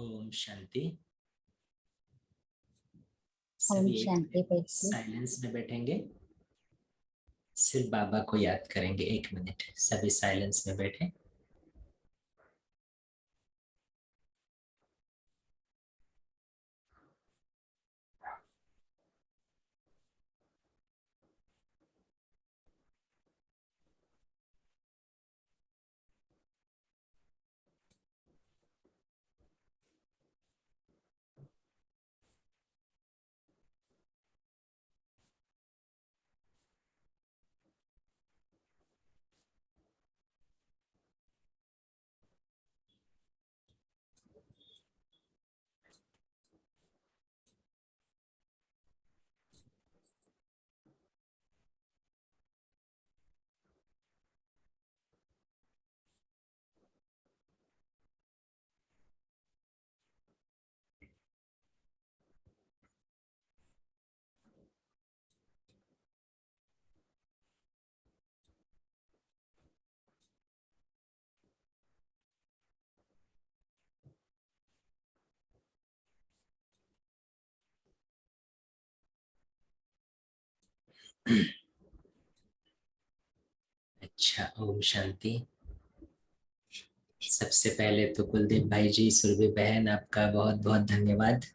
ओम शांति। ओम सभी शांति बैठिए। साइलेंस में बैठेंगे, सिर्फ बाबा को याद करेंगे। 1 मिनट सभी साइलेंस में बैठे। अच्छा, ओम शांति। सबसे पहले तो कुलदीप भाई जी, सुरभि बहन, आपका बहुत बहुत धन्यवाद।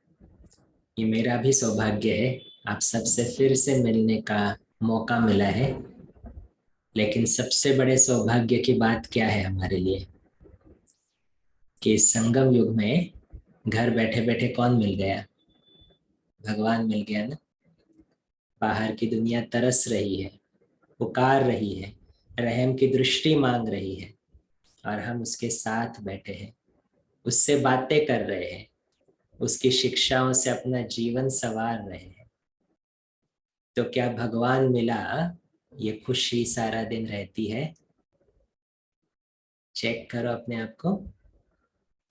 ये मेरा भी सौभाग्य है, आप सबसे फिर से मिलने का मौका मिला है। लेकिन सबसे बड़े सौभाग्य की बात क्या है हमारे लिए कि संगम युग में घर बैठे बैठे कौन मिल गया? भगवान मिल गया ना। बाहर की दुनिया तरस रही है, पुकार रही है, रहम की दृष्टि मांग रही है, और हम उसके साथ बैठे हैं, उससे बातें कर रहे हैं, उसकी शिक्षाओं से अपना जीवन संवार रहे हैं। तो क्या भगवान मिला, ये खुशी सारा दिन रहती है? चेक करो अपने आप को।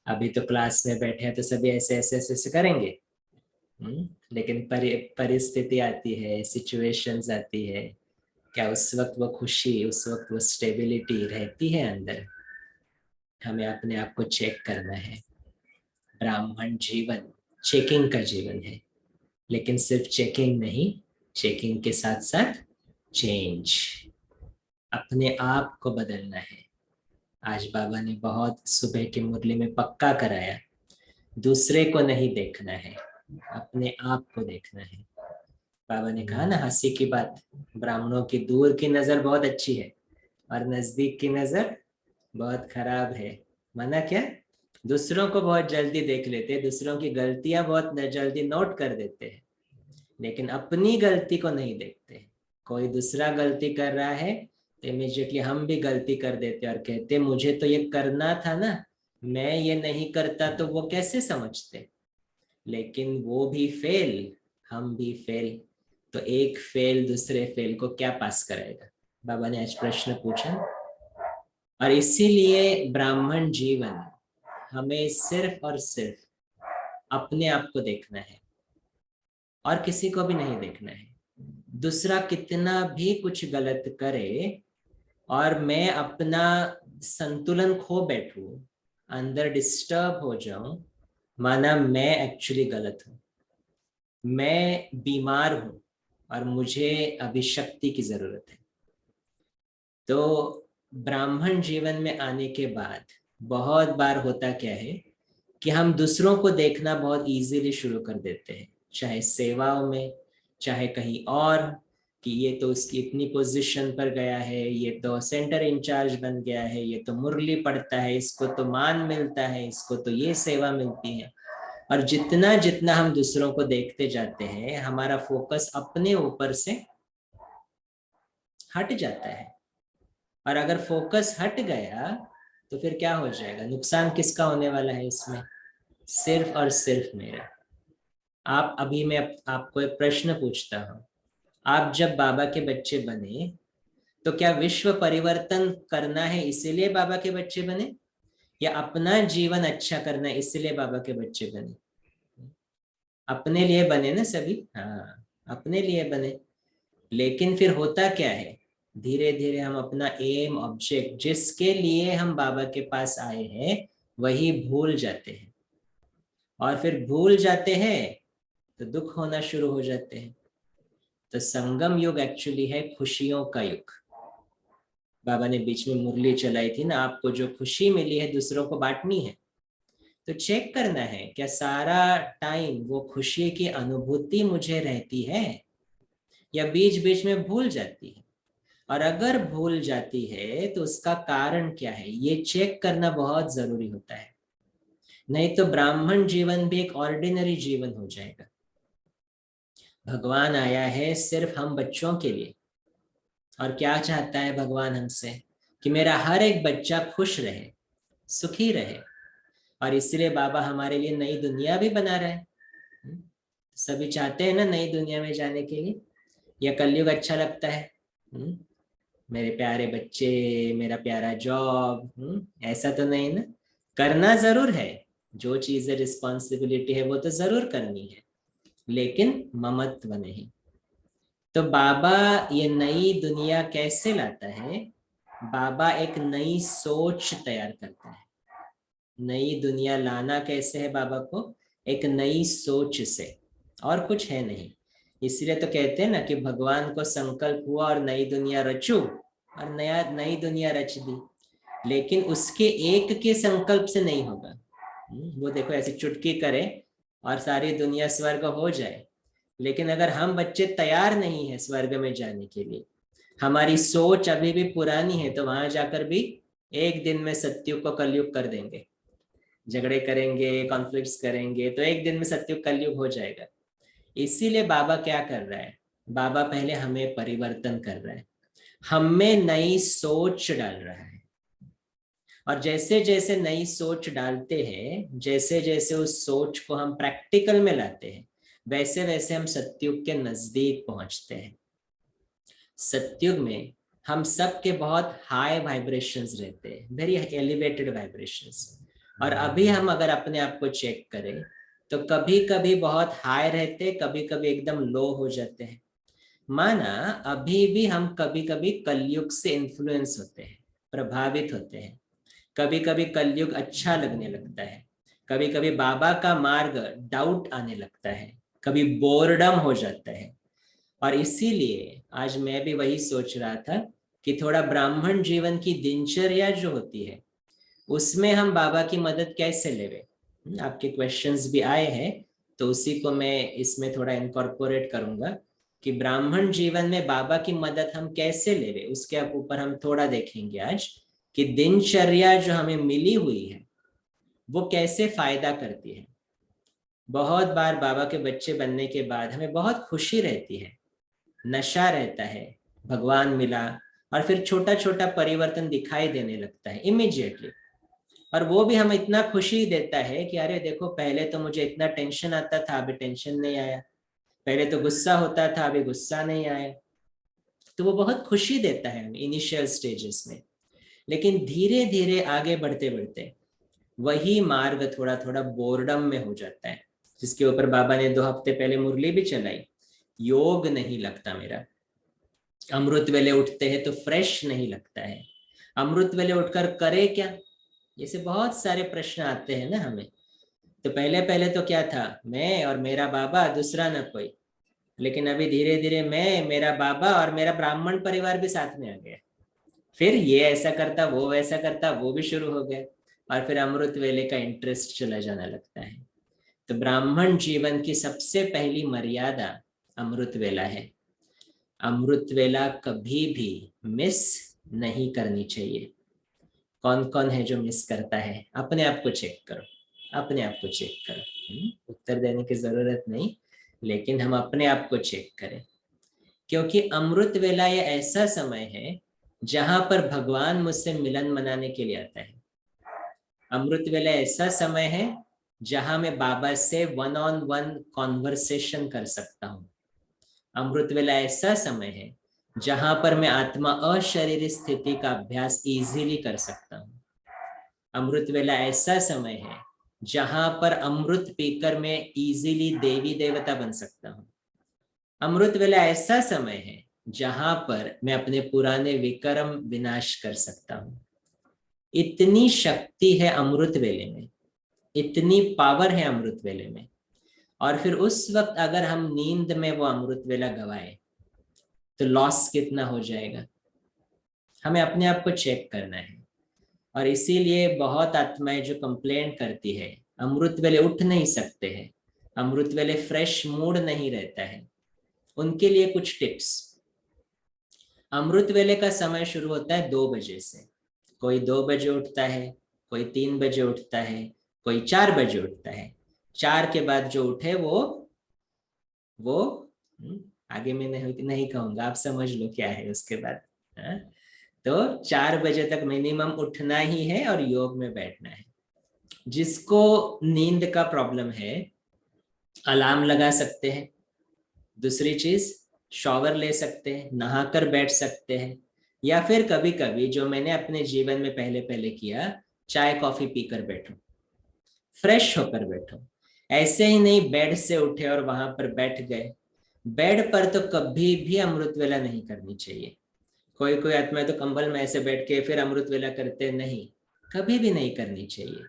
अभी तो क्लास में बैठे हैं तो सभी ऐसे ऐसे ऐसे ऐसे करेंगे। लेकिन परिस्थिति आती है, सिचुएशंस आती है, क्या उस वक्त वो खुशी, उस वक्त वो स्टेबिलिटी रहती है अंदर? हमें अपने आप को चेक करना है। ब्राह्मण जीवन चेकिंग का जीवन है, लेकिन सिर्फ चेकिंग नहीं, चेकिंग के साथ साथ चेंज, अपने आप को बदलना है। आज बाबा ने बहुत सुबह की मुरली में पक्का कराया, दूसरे को नहीं देखना है, अपने आप को देखना है। बाबा ने कहा ना हंसी की बात, ब्राह्मणों की दूर की नजर बहुत अच्छी है और नजदीक की नजर बहुत खराब है। माना क्या? दूसरों को बहुत जल्दी देख लेते हैं, दूसरों की गलतियां बहुत जल्दी नोट कर देते हैं, लेकिन अपनी गलती को नहीं देखते। कोई दूसरा गलती कर रहा है तो इमीडिएटली हम भी गलती कर देते और कहते मुझे तो ये करना था ना, मैं ये नहीं करता तो वो कैसे समझते? लेकिन वो भी फेल, हम भी फेल, तो एक फेल दूसरे फेल को क्या पास कराएगा? बाबा ने आज प्रश्न पूछा। और इसीलिए ब्राह्मण जीवन हमें सिर्फ और सिर्फ अपने आप को देखना है और किसी को भी नहीं देखना है। दूसरा कितना भी कुछ गलत करे और मैं अपना संतुलन खो बैठूं, अंदर डिस्टर्ब हो जाऊं, माना मैं एक्चुअली गलत हूं, मैं बीमार हूं और मुझे अभी शक्ति की जरूरत है। तो ब्राह्मण जीवन में आने के बाद बहुत बार होता क्या है कि हम दूसरों को देखना बहुत इजीली शुरू कर देते हैं, चाहे सेवाओं में, चाहे कहीं और, कि ये तो उसकी इतनी पोजीशन पर गया है, ये तो सेंटर इंचार्ज बन गया है, ये तो मुरली पढ़ता है, इसको तो मान मिलता है, इसको तो ये सेवा मिलती है। और जितना जितना हम दूसरों को देखते जाते हैं, हमारा फोकस अपने ऊपर से हट जाता है। और अगर फोकस हट गया तो फिर क्या हो जाएगा? नुकसान किसका होने वाला है इसमें? सिर्फ और सिर्फ मेरा। आप अभी मैं आपको एक प्रश्न पूछता हूँ, आप जब बाबा के बच्चे बने तो क्या विश्व परिवर्तन करना है इसीलिए बाबा के बच्चे बने, या अपना जीवन अच्छा करना है इसलिए बाबा के बच्चे बने? अपने लिए बने ना सभी, हाँ, अपने लिए बने। लेकिन फिर होता क्या है, धीरे धीरे हम अपना एम, ऑब्जेक्ट, जिसके लिए हम बाबा के पास आए हैं, वही भूल जाते हैं। और फिर भूल जाते हैं तो दुख होना शुरू हो जाते हैं। तो संगम युग एक्चुअली है खुशियों का युग। बाबा ने बीच में मुरली चलाई थी ना, आपको जो खुशी मिली है दूसरों को बांटनी है। तो चेक करना है क्या सारा टाइम वो खुशी की अनुभूति मुझे रहती है या बीच बीच में भूल जाती है। और अगर भूल जाती है तो उसका कारण क्या है, ये चेक करना बहुत जरूरी होता है। नहीं तो ब्राह्मण जीवन भी एक ऑर्डिनरी जीवन हो जाएगा। भगवान आया है सिर्फ हम बच्चों के लिए। और क्या चाहता है भगवान हमसे, कि मेरा हर एक बच्चा खुश रहे, सुखी रहे। और इसलिए बाबा हमारे लिए नई दुनिया भी बना रहे हैं। सभी चाहते हैं ना नई दुनिया में जाने के लिए, या कलयुग अच्छा लगता है? मेरे प्यारे बच्चे, मेरा प्यारा जॉब, ऐसा तो नहीं ना। करना जरूर है, जो चीजें रिस्पॉन्सिबिलिटी है वो तो जरूर करनी है, लेकिन ममत्व नहीं। तो बाबा ये नई दुनिया कैसे लाता है? बाबा एक नई सोच तैयार करता है। नई दुनिया लाना कैसे है बाबा को? एक नई सोच से, और कुछ है नहीं। इसलिए तो कहते हैं ना कि भगवान को संकल्प हुआ और नई दुनिया रचू, और नई दुनिया रच दी। लेकिन उसके एक के संकल्प से नहीं होगा। वो देखो ऐसे चुटकी करे और सारी दुनिया स्वर्ग हो जाए, लेकिन अगर हम बच्चे तैयार नहीं है स्वर्ग में जाने के लिए, हमारी सोच अभी भी पुरानी है, तो वहां जाकर भी एक दिन में सत्युग को कलयुग कर देंगे। झगड़े करेंगे, कॉन्फ्लिक्ट्स करेंगे, तो एक दिन में सत्युग कलयुग हो जाएगा। इसीलिए बाबा क्या कर रहा है? बाबा पहले हमें परिवर्तन कर रहा है, हम में नई सोच डाल रहा है। और जैसे जैसे नई सोच डालते हैं, जैसे जैसे उस सोच को हम प्रैक्टिकल में लाते हैं, वैसे वैसे हम सत्युग के नजदीक पहुंचते हैं। सत्युग में हम सब के बहुत हाई वाइब्रेशंस रहते हैं, वेरी एलिवेटेड वाइब्रेशंस। और अभी हम अगर अपने आप को चेक करें तो कभी कभी बहुत हाई रहते, कभी कभी एकदम लो हो जाते हैं। माना अभी भी हम कभी कभी कलयुग से इन्फ्लुएंस होते हैं, प्रभावित होते हैं। कभी कभी कलयुग अच्छा लगने लगता है, कभी कभी बाबा का मार्ग डाउट आने लगता है, कभी बोरडम हो जाता है। और इसीलिए आज मैं भी वही सोच रहा था कि थोड़ा ब्राह्मण जीवन की दिनचर्या जो होती है उसमें हम बाबा की मदद कैसे लेवे। आपके क्वेश्चंस भी आए हैं, तो उसी को मैं इसमें थोड़ा इनकॉर्पोरेट करूंगा कि ब्राह्मण जीवन में बाबा की मदद हम कैसे लेवे, उसके ऊपर हम थोड़ा देखेंगे आज कि दिनचर्या जो हमें मिली हुई है वो कैसे फायदा करती है। बहुत बार बाबा के बच्चे बनने के बाद हमें बहुत खुशी रहती है, नशा रहता है, भगवान मिला, और फिर छोटा छोटा परिवर्तन दिखाई देने लगता है इमीडिएटली। और वो भी हमें इतना खुशी देता है कि अरे देखो, पहले तो मुझे इतना टेंशन आता था, अभी टेंशन नहीं आया। पहले तो गुस्सा होता था, अभी गुस्सा नहीं आया। तो वो बहुत खुशी देता है हमें इनिशियल स्टेजेस में। लेकिन धीरे धीरे आगे बढ़ते बढ़ते वही मार्ग थोड़ा थोड़ा बोर्डम में हो जाता है, जिसके ऊपर बाबा ने 2 हफ्ते पहले मुरली भी चलाई। योग नहीं लगता मेरा। अमृत वेले उठते हैं तो फ्रेश नहीं लगता है। अमृत वेले उठकर करे क्या, जैसे बहुत सारे प्रश्न आते हैं ना हमें। तो पहले पहले तो क्या था, मैं और मेरा बाबा, दूसरा ना कोई। लेकिन अभी धीरे धीरे मैं, मेरा बाबा और मेरा ब्राह्मण परिवार भी साथ में आ गया। फिर ये ऐसा करता, वो वैसा करता, वो भी शुरू हो गया। और फिर अमृत वेले का इंटरेस्ट चला जाने लगता है। तो ब्राह्मण जीवन की सबसे पहली मर्यादा अमृत वेला है। अमृत वेला कभी भी मिस नहीं करनी चाहिए। कौन कौन है जो मिस करता है? अपने आप को चेक करो, अपने आप को चेक करो। उत्तर देने की जरूरत नहीं, लेकिन हम अपने आप को चेक करें। क्योंकि अमृत वेला ये ऐसा समय है जहां पर भगवान मुझसे मिलन मनाने के लिए आता है। अमृत वेला ऐसा समय है जहां मैं बाबा से वन ऑन वन कॉन्वर्सेशन कर सकता हूँ। अमृत वेला ऐसा समय है जहां पर मैं आत्मा अशरीरी स्थिति का अभ्यास इजीली कर सकता हूँ। अमृत वेला ऐसा समय है जहां पर अमृत पीकर मैं इजीली देवी देवता बन सकता हूँ। अमृत वेला ऐसा समय है जहां पर मैं अपने पुराने विक्रम विनाश कर सकता हूँ। इतनी शक्ति है अमृत वेले में। इतनी पावर है अमृत वेले में। और फिर उस वक्त अगर हम नींद में वो अमृत वेला गवाए तो लॉस कितना हो जाएगा, हमें अपने आप को चेक करना है। और इसीलिए बहुत आत्माएं जो कंप्लेंट करती है, अमृत वेले उठ नहीं सकते हैं, अमृत वेले फ्रेश मूड नहीं रहता है, उनके लिए कुछ टिप्स। अमृत वेले का समय शुरू होता है 2 बजे से। कोई 2 बजे उठता है, कोई 3 बजे उठता है, कोई 4 बजे उठता है। 4 के बाद जो उठे वो आगे मैं नहीं कहूंगा, आप समझ लो क्या है उसके बाद। हाँ? तो 4 बजे तक मिनिमम उठना ही है और योग में बैठना है। जिसको नींद का प्रॉब्लम है, अलार्म लगा सकते हैं। दूसरी चीज, शॉवर ले सकते हैं, नहाकर बैठ सकते हैं। या फिर कभी कभी जो मैंने अपने जीवन में पहले पहले किया, चाय कॉफी पीकर बैठो, फ्रेश होकर बैठो। ऐसे ही नहीं बेड से उठे और वहां पर बैठ गए। बेड पर तो कभी भी अमृत वेला नहीं करनी चाहिए। कोई कोई आत्माएं तो कंबल में ऐसे बैठ के फिर अमृत वेला करते, नहीं, कभी भी नहीं करनी चाहिए।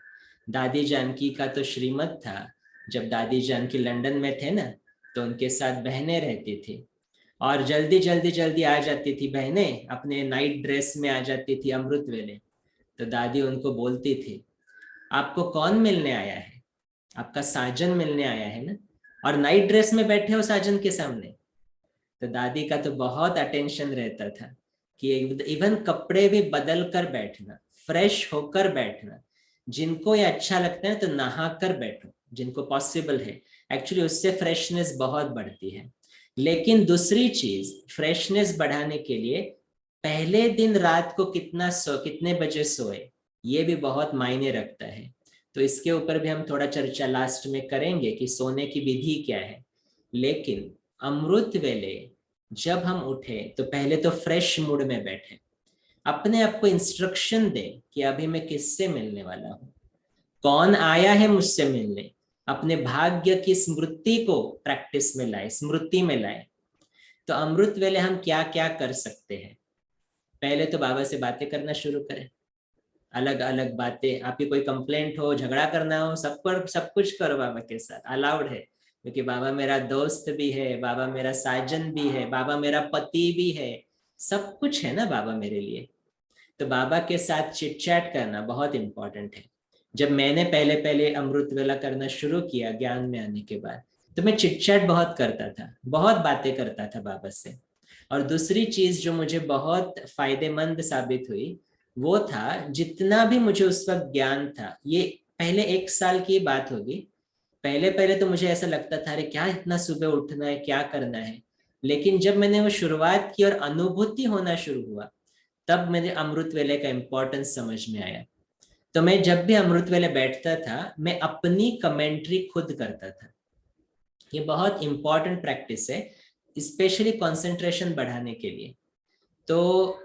दादी जानकी का तो श्रीमत था, जब दादी जानकी लंदन में थे ना, तो उनके साथ बहनें रहती थी और जल्दी जल्दी जल्दी आ जाती थी बहनें, अपने नाइट ड्रेस में आ जाती थी अमृत वेले। तो दादी उनको बोलती थी, आपको कौन मिलने आया है, आपका साजन मिलने आया है ना, और नाइट ड्रेस में बैठे हो साजन के सामने। तो दादी का तो बहुत अटेंशन रहता था कि इवन कपड़े भी बदल कर बैठना, फ्रेश होकर बैठना। जिनको ये अच्छा लगता है तो नहा कर बैठो, जिनको पॉसिबल है। एक्चुअली उससे फ्रेशनेस बहुत बढ़ती है। लेकिन दूसरी चीज, फ्रेशनेस बढ़ाने के लिए पहले दिन रात को कितने बजे सोए, ये भी बहुत मायने रखता है। तो इसके ऊपर भी हम थोड़ा चर्चा लास्ट में करेंगे कि सोने की विधि क्या है। लेकिन अमृत वेले जब हम उठे तो पहले तो फ्रेश मूड में बैठे, अपने आप को इंस्ट्रक्शन दे कि अभी मैं किससे मिलने वाला हूं, कौन आया है मुझसे मिलने। अपने भाग्य की स्मृति को प्रैक्टिस में लाए, स्मृति में लाए। तो अमृत वेले हम क्या क्या कर सकते हैं। पहले तो बाबा से बातें करना शुरू करें, अलग अलग बातें। आपकी कोई कंप्लेंट हो, झगड़ा करना हो, सब कुछ करो बाबा के साथ, अलाउड है। क्योंकि बाबा मेरा दोस्त भी है, बाबा मेरा साजन भी है, बाबा मेरा पति भी है, सब कुछ है ना बाबा मेरे लिए। तो बाबा के साथ चिट चैट करना बहुत इंपॉर्टेंट है। जब मैंने पहले पहले अमृत वेला करना शुरू किया ज्ञान में आने के बाद, तो मैं चिट चैट बहुत करता था, बहुत बातें करता था बाबा से। और दूसरी चीज जो मुझे बहुत फायदेमंद साबित हुई, वो था जितना भी मुझे उस वक्त ज्ञान था, ये पहले 1 साल की बात होगी। पहले पहले तो मुझे ऐसा लगता था, अरे क्या इतना सुबह उठना है, क्या करना है। लेकिन जब मैंने वो शुरुआत की और अनुभूति होना शुरू हुआ, तब मैंने अमृत वेले का इंपॉर्टेंस समझ में आया। तो मैं जब भी अमृत वेले बैठता था, मैं अपनी कमेंट्री खुद करता था। ये बहुत इंपॉर्टेंट प्रैक्टिस है, स्पेशली कंसंट्रेशन बढ़ाने के लिए। तो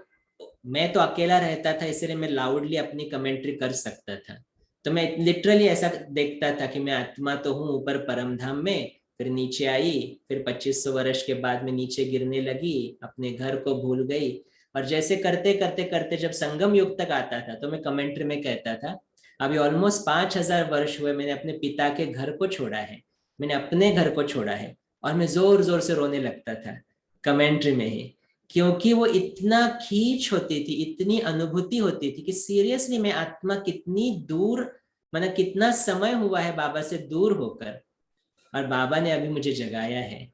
मैं तो अकेला रहता था, इसलिए मैं लाउडली अपनी कमेंट्री कर सकता था। तो मैं लिटरली ऐसा देखता था कि मैं आत्मा तो हूँ ऊपर परम धाम में, फिर नीचे आई, फिर 2500 वर्ष के बाद में नीचे गिरने लगी, अपने घर को भूल गई। और जैसे करते करते करते जब संगम युग तक आता था, तो मैं कमेंट्री में कहता था, अभी ऑलमोस्ट 5000 वर्ष हुए मैंने अपने पिता के घर को छोड़ा है, मैंने अपने घर को छोड़ा है। और मैं जोर जोर से रोने लगता था कमेंट्री में ही, क्योंकि वो इतना खींच होती थी, इतनी अनुभूति होती थी कि सीरियसली मैं आत्मा कितनी दूर, मतलब कितना समय हुआ है बाबा से दूर होकर, और बाबा ने अभी मुझे जगाया है,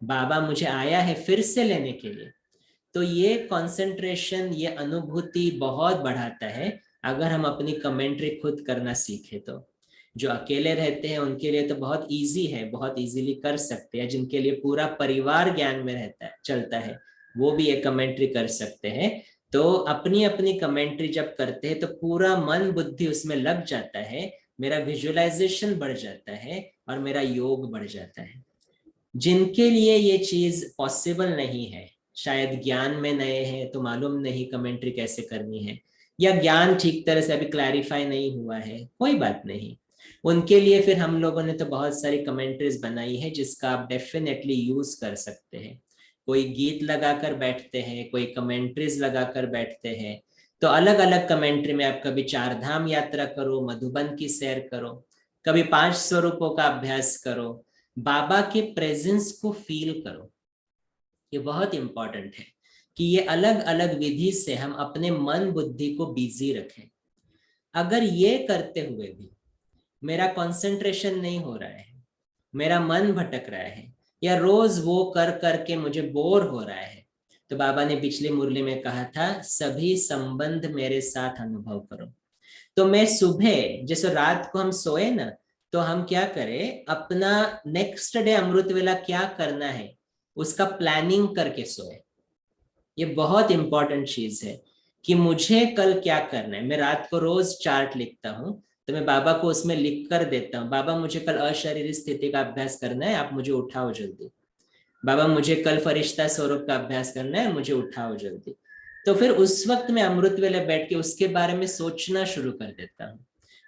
बाबा मुझे आया है फिर से लेने के लिए। तो ये कंसंट्रेशन, ये अनुभूति बहुत बढ़ाता है अगर हम अपनी कमेंट्री खुद करना सीखे तो। जो अकेले रहते हैं उनके लिए तो बहुत इजी है, बहुत इजीली कर सकते हैं। जिनके लिए पूरा परिवार ज्ञान में रहता है, चलता है, वो भी ये कमेंट्री कर सकते हैं। तो अपनी अपनी कमेंट्री जब करते हैं तो पूरा मन बुद्धि उसमें लग जाता है, मेरा विजुअलाइजेशन बढ़ जाता है और मेरा योग बढ़ जाता है। जिनके लिए ये चीज पॉसिबल नहीं है, शायद ज्ञान में नए हैं तो मालूम नहीं कमेंट्री कैसे करनी है, या ज्ञान ठीक तरह से अभी क्लैरिफाई नहीं हुआ है, कोई बात नहीं। उनके लिए फिर हम लोगों ने तो बहुत सारी कमेंट्रीज बनाई है जिसका आप डेफिनेटली यूज कर सकते हैं। कोई गीत लगाकर बैठते हैं, कोई कमेंट्रीज लगाकर बैठते हैं। तो अलग अलग कमेंट्री में आप कभी 4 धाम यात्रा करो, मधुबन की सैर करो, कभी 5 स्वरूपों का अभ्यास करो, बाबा के प्रेजेंस को फील करो। ये बहुत इंपॉर्टेंट है कि ये अलग अलग विधि से हम अपने मन बुद्धि को बिजी रखें। अगर ये करते हुए भी मेरा कंसंट्रेशन नहीं हो रहा है, मेरा मन भटक रहा है, या रोज वो कर करके मुझे बोर हो रहा है, तो बाबा ने पिछली मुरली में कहा था सभी संबंध मेरे साथ अनुभव करो। तो मैं सुबह जैसे रात को हम सोए ना, तो हम क्या करें, अपना नेक्स्ट डे अमृत वेला क्या करना है उसका प्लानिंग करके सोए। ये बहुत इंपॉर्टेंट चीज है कि मुझे कल क्या करना है। मैं रात को रोज चार्ट लिखता हूँ, तो मैं बाबा को उसमें लिख कर देता हूँ, बाबा मुझे कल अशरीरी स्थिति का अभ्यास करना है, आप मुझे उठाओ जल्दी। बाबा मुझे कल फरिश्ता स्वरूप का अभ्यास करना है, मुझे उठाओ जल्दी। तो फिर उस वक्त मैं अमृत वेले बैठ के उसके बारे में सोचना शुरू कर देता हूँ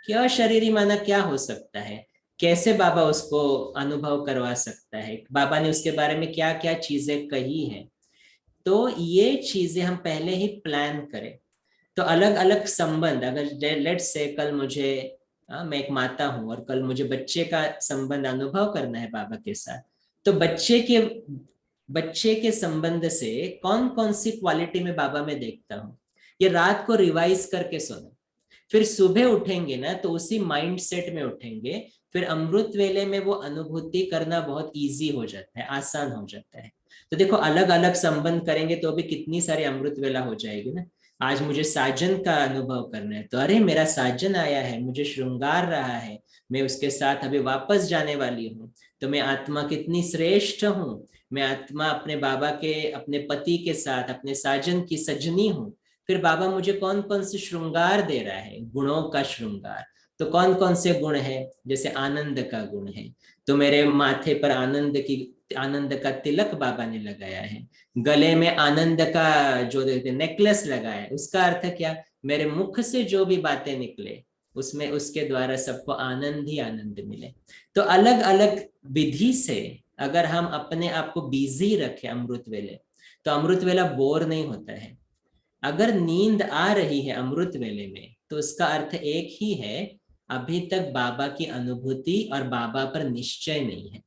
कि अशरीरी माना क्या हो सकता है, कैसे बाबा उसको अनुभव करवा सकता है, बाबा ने उसके बारे में क्या क्या चीजें कही हैं। तो ये चीजें हम पहले ही प्लान करें। तो अलग अलग संबंध, अगर लेट्स से कल मुझे मैं एक माता हूं और कल मुझे बच्चे का संबंध अनुभव करना है बाबा के साथ, तो बच्चे के संबंध से कौन कौन सी क्वालिटी में बाबा में देखता हूँ, ये रात को रिवाइज करके सुनो। फिर सुबह उठेंगे ना तो उसी माइंड सेट में उठेंगे, फिर अमृत वेले में वो अनुभूति करना बहुत इजी हो जाता है, आसान हो जाता है। तो देखो अलग अलग संबंध करेंगे तो भी कितनी सारी अमृत वेला हो जाएगी ना। आज मुझे साजन का अनुभव करना है, तो अरे मेरा साजन आया है, मुझे श्रृंगार रहा है, मैं उसके साथ अभी वापस जाने वाली हूँ, तो मैं आत्मा कितनी श्रेष्ठ हूँ, मैं आत्मा अपने बाबा के, अपने पति के साथ, अपने साजन की सजनी हूँ। फिर बाबा मुझे कौन कौन से श्रृंगार दे रहा है, गुणों का श्रृंगार। तो कौन कौन से गुण है, जैसे आनंद का गुण है, तो मेरे माथे पर आनंद का तिलक बाबा ने लगाया है, गले में आनंद का जो नेकलेस लगाया है, उसका अर्थ क्या, मेरे मुख से जो भी बातें निकले उसमें उसके द्वारा सबको आनंद ही आनंद मिले। तो अलग अलग विधि से अगर हम अपने आप को बिजी रखें अमृत वेले, तो अमृत वेला बोर नहीं होता है। अगर नींद आ रही है अमृत वेले में, तो उसका अर्थ एक ही है, अभी तक बाबा की अनुभूति और बाबा पर निश्चय नहीं है।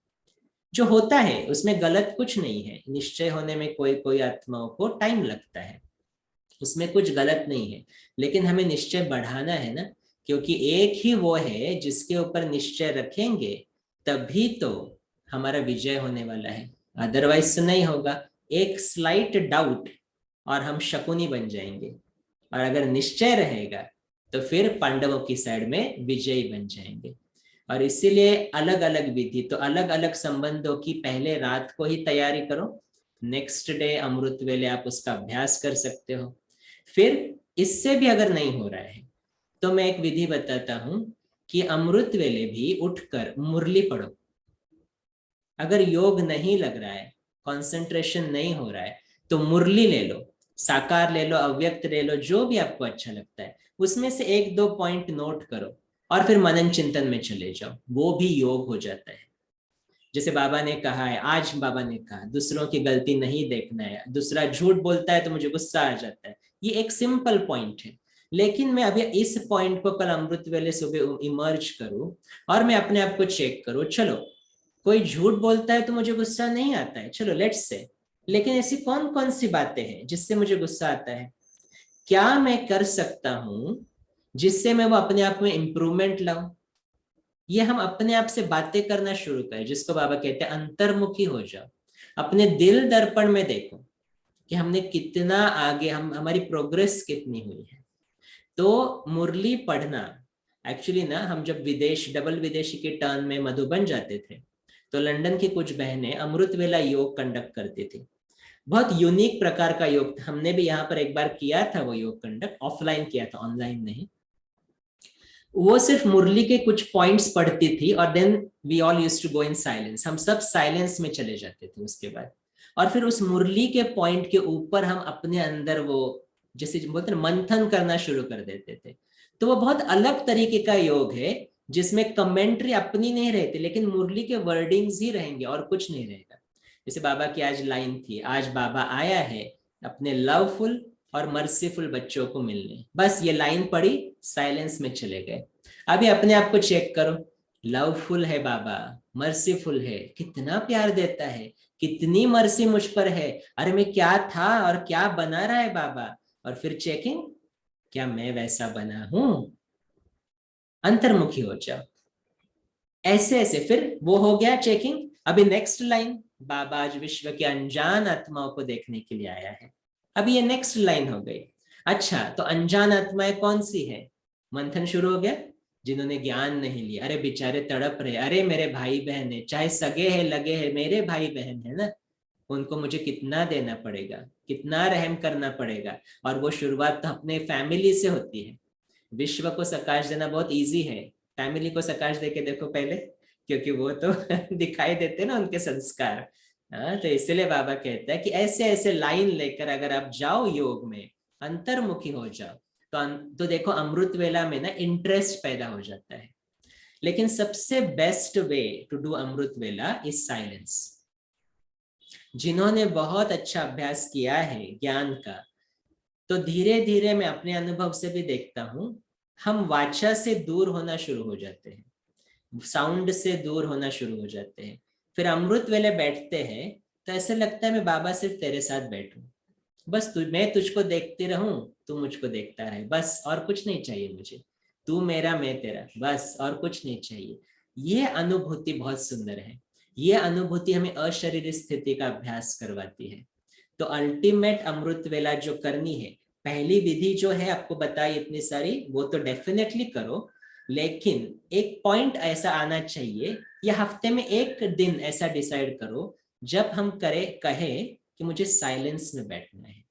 जो होता है उसमें गलत कुछ नहीं है, निश्चय होने में कोई कोई आत्माओं को टाइम लगता है, उसमें कुछ गलत नहीं है, लेकिन हमें निश्चय बढ़ाना है ना, क्योंकि एक ही वो है जिसके ऊपर निश्चय रखेंगे तभी तो हमारा विजय होने वाला है, अदरवाइज तो नहीं होगा। एक स्लाइट डाउट और हम शकुनी बन जाएंगे, और अगर निश्चय रहेगा तो फिर पांडवों की साइड में विजयी बन जाएंगे। और इसीलिए अलग अलग विधि, तो अलग अलग संबंधों की पहले रात को ही तैयारी करो, नेक्स्ट डे अमृत वेले आप उसका अभ्यास कर सकते हो। फिर इससे भी अगर नहीं हो रहा है तो मैं एक विधि बताता हूं कि अमृत वेले भी उठकर मुरली पढ़ो। अगर योग नहीं लग रहा है, कंसंट्रेशन नहीं हो रहा है, तो मुरली ले लो, साकार ले लो, अव्यक्त ले लो, जो भी आपको अच्छा लगता है उसमें से एक दो पॉइंट नोट करो और फिर मनन चिंतन में चले जाओ, वो भी योग हो जाता है। जैसे बाबा ने कहा है, आज बाबा ने कहा दूसरों की गलती नहीं देखना है, दूसरा झूठ बोलता है तो मुझे गुस्सा आ जाता है, ये एक सिंपल पॉइंट है। लेकिन मैं अभी इस पॉइंट को कल अमृत वेले सुबह इमर्ज करूं और मैं अपने आप को चेक करूं, चलो कोई झूठ बोलता है तो मुझे गुस्सा नहीं आता है, चलो लेट्स से, लेकिन ऐसी कौन कौन सी बातें हैं जिससे मुझे गुस्सा आता है, क्या मैं कर सकता हूं जिससे मैं वो अपने आप में इंप्रूवमेंट लाऊं। ये हम अपने आप से बातें करना शुरू करें, जिसको बाबा कहते हैं अंतर्मुखी हो जाओ, अपने दिल दर्पण में देखो कि हमने कितना आगे, हम हमारी प्रोग्रेस कितनी हुई है। तो मुरली पढ़ना, एक्चुअली ना हम जब विदेश, डबल विदेशी के टर्न में मधुबन जाते थे, तो लंदन की कुछ बहनें अमृत वेला योग कंडक्ट करती थी। बहुत यूनिक प्रकार का योग, हमने भी यहाँ पर एक बार किया था वो योग कंडक्ट, ऑफलाइन किया था, ऑनलाइन नहीं। वो सिर्फ मुरली के कुछ पॉइंट्स पढ़ती थी और then we all used to go in silence, हम सब साइलेंस में चले जाते थे उसके बाद। और फिर उस मुरली के पॉइंट के ऊपर हम अपने अंदर वो, जैसे बोलते हैं, मंथन करना शुरू कर देते थे। तो वो बहुत अलग तरीके का योग है जिसमें कमेंट्री अपनी नहीं रहती, लेकिन मुरली के वर्डिंग्स ही रहेंगे और कुछ नहीं रहेगा। जैसे बाबा की आज लाइन थी, आज बाबा आया है अपने लवफुल और मर्सीफुल बच्चों को मिलने, बस ये लाइन पढ़ी, साइलेंस में चले गए। अभी अपने आप को चेक करो, लवफुल है बाबा, मर्सीफुल है, कितना प्यार देता है, कितनी मर्सी मुझ पर है। अरे मैं क्या था और क्या बना रहा है बाबा। और फिर चेकिंग, क्या मैं वैसा बना हूं? अंतर्मुखी हो जाओ। ऐसे ऐसे फिर वो हो गया चेकिंग। अभी नेक्स्ट लाइन, बाबा आज विश्व की अनजान आत्माओं को देखने के लिए आया है। अभी ये नेक्स्ट लाइन हो गई। अच्छा, तो अनजान आत्माएं कौन सी है? मंथन शुरू हो गया। जिन्होंने ज्ञान नहीं लिया, अरे बेचारे तड़प रहे, अरे मेरे भाई बहन है, चाहे सगे है लगे है, मेरे भाई बहन है ना, उनको मुझे कितना देना पड़ेगा, कितना रहम करना पड़ेगा। और वो शुरुआत तो अपने फैमिली से होती है। विश्व को सकाश देना बहुत इजी है, फैमिली को सकाश देके देखो पहले, क्योंकि वो तो दिखाई देते ना उनके संस्कार। हाँ, तो इसलिए बाबा कहता है कि ऐसे ऐसे लाइन लेकर अगर आप जाओ योग में, अंतर्मुखी हो जाओ, तो देखो अमृत वेला में ना इंटरेस्ट पैदा हो जाता है। लेकिन सबसे बेस्ट वे टू डू अमृत वेला इज साइलेंस। जिन्होंने बहुत अच्छा अभ्यास किया है ज्ञान का, तो धीरे धीरे मैं अपने अनुभव से भी देखता हूं, हम वाचा से दूर होना शुरू हो जाते हैं, साउंड से दूर होना शुरू हो जाते हैं। फिर अमृत वेले बैठते हैं तो ऐसे लगता है मैं बाबा सिर्फ तेरे साथ बैठूं, बस मैं तुझको देखते रहूं, तू मुझको देखता रहे, बस और कुछ नहीं चाहिए मुझे। तू मेरा, मैं तेरा, बस और कुछ नहीं चाहिए। ये अनुभूति बहुत सुंदर है। ये अनुभूति हमें अशरीरी स्थिति का अभ्यास करवाती है। तो अल्टीमेट अमृत वेला जो करनी है, पहली विधि जो है आपको बताई इतनी सारी, वो तो डेफिनेटली करो। लेकिन एक पॉइंट ऐसा आना चाहिए, या हफ्ते में एक दिन ऐसा डिसाइड करो जब हम कहे कि मुझे साइलेंस में बैठना है।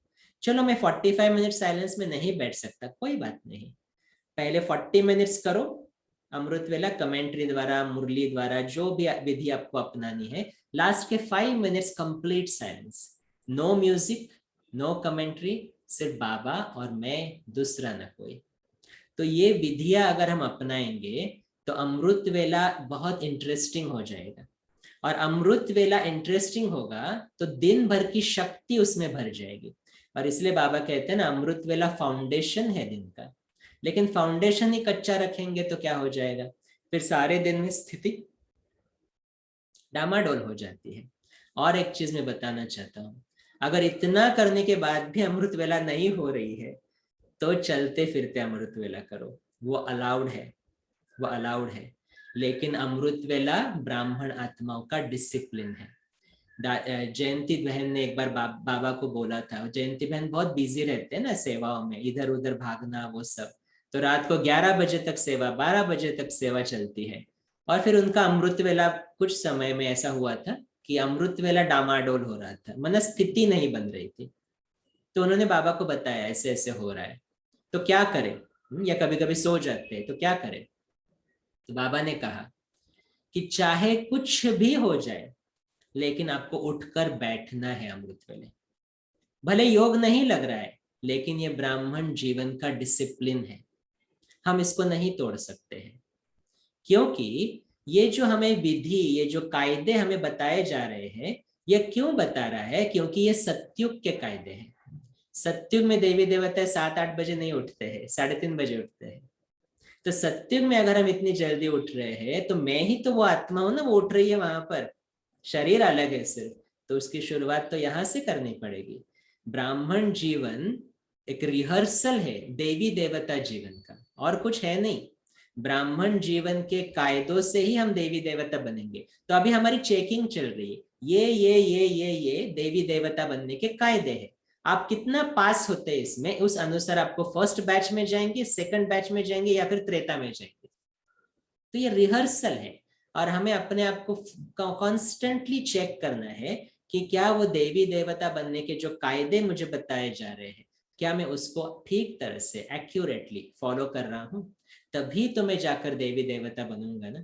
चलो मैं 45 मिनट साइलेंस में नहीं बैठ सकता, कोई बात नहीं, पहले 40 मिनट्स करो अमृत वेला, कमेंट्री द्वारा, मुरली द्वारा, जो भी विधि आपको अपनानी है। लास्ट के 5 minutes complete silence, no music, no commentary, सिर्फ बाबा और मैं, दूसरा ना कोई। तो ये विधियां अगर हम अपनाएंगे तो अमृत वेला बहुत इंटरेस्टिंग हो जाएगा। और अमृत वेला इंटरेस्टिंग होगा तो दिन भर की शक्ति उसमें भर जाएगी। और इसलिए बाबा कहते हैं ना, अमृत वेला फाउंडेशन है दिन का। लेकिन फाउंडेशन ही कच्चा रखेंगे तो क्या हो जाएगा, फिर सारे दिन में स्थिति डामाडोल हो जाती है। और एक चीज मैं बताना चाहता हूँ, अगर इतना करने के बाद भी अमृत वेला नहीं हो रही है, तो चलते फिरते अमृत वेला करो, वो अलाउड है, वो अलाउड है। लेकिन अमृत वेला ब्राह्मण आत्माओं का डिसिप्लिन है। जयंती बहन ने एक बार बाबा को बोला था, जयंती बहन बहुत बिजी रहते हैं ना सेवाओं में, इधर उधर भागना वो सब, तो रात को 11 बजे तक सेवा, 12 बजे तक सेवा चलती है। और फिर उनका अमृत वेला कुछ समय में ऐसा हुआ था कि अमृत वेला डामाडोल हो रहा था, मन स्थिति नहीं बन रही थी। तो उन्होंने बाबा को बताया ऐसे ऐसे हो रहा है, तो क्या करें, या कभी कभी सो जाते हैं तो क्या करें। तो बाबा ने कहा कि चाहे कुछ भी हो जाए, लेकिन आपको उठकर बैठना है अमृत वेले। भले योग नहीं लग रहा है, लेकिन ये ब्राह्मण जीवन का डिसिप्लिन है, हम इसको नहीं तोड़ सकते हैं। क्योंकि ये जो हमें विधि, ये जो कायदे हमें बताए जा रहे हैं, ये क्यों बता रहा है, क्योंकि ये सत्युग के कायदे हैं। सत्युग में देवी देवता 7-8 बजे नहीं उठते हैं, 3:30 बजे उठते हैं। तो सत्युग में अगर हम इतनी जल्दी उठ रहे हैं, तो मैं ही तो वो आत्मा हूं ना, वो उठ रही है वहां पर, शरीर अलग है सिर्फ। तो उसकी शुरुआत तो यहां से करनी पड़ेगी। ब्राह्मण जीवन एक रिहर्सल है देवी देवता जीवन का, और कुछ है नहीं। ब्राह्मण जीवन के कायदों से ही हम देवी देवता बनेंगे। तो अभी हमारी चेकिंग चल रही है, ये देवी देवता बनने के कायदे हैं। आप कितना पास होते हैं इसमें, उस अनुसार आपको फर्स्ट बैच में जाएंगे, सेकंड बैच में जाएंगे, या फिर त्रेता में जाएंगे। तो ये रिहर्सल है, और हमें अपने आप को कॉन्स्टेंटली चेक करना है कि क्या वो देवी देवता बनने के जो कायदे मुझे बताए जा रहे हैं, क्या मैं उसको ठीक तरह से एक्यूरेटली फॉलो कर रहा हूँ। तभी तो मैं जाकर देवी देवता बनूंगा ना।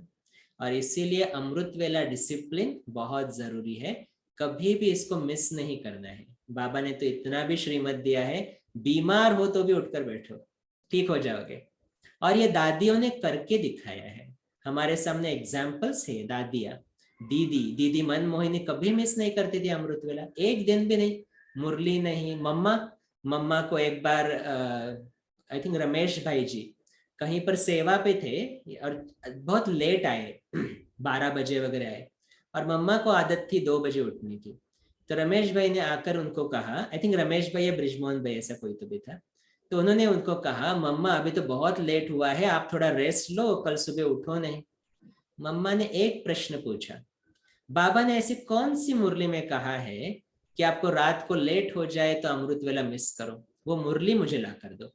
और इसीलिए अमृत वेला डिसिप्लिन बहुत जरूरी है, कभी भी इसको मिस नहीं करना है। बाबा ने तो इतना भी श्रीमत दिया है, बीमार हो तो भी उठकर बैठो, ठीक हो जाओगे। और ये दादियों ने करके दिखाया है, हमारे सामने एग्जाम्पल्स है। दादियाँ, दीदी दीदी मनमोहिनी कभी मिस नहीं करती थी अमृत वेला, एक दिन भी नहीं। मुरली नहीं, मम्मा, मम्मा को एक बार आई थिंक रमेश भाई जी, कहीं पर सेवा पे थे और बहुत लेट आए, 12 बजे वगैरह आए, और मम्मा को आदत थी 2 बजे उठने की। तो रमेश भाई ने आकर उनको कहा, आई थिंक रमेश भाई या ब्रिजमोहन भाई ऐसा कोई तो भी था, तो उन्होंने उनको कहा मम्मा अभी तो बहुत लेट हुआ है, आप थोड़ा रेस्ट लो, कल सुबह उठो नहीं। मम्मा ने एक प्रश्न पूछा, बाबा ने ऐसी कौन सी मुरली में कहा है कि आपको रात को लेट हो जाए तो अमृत वेला मिस करो, वो मुरली मुझे ला कर दो।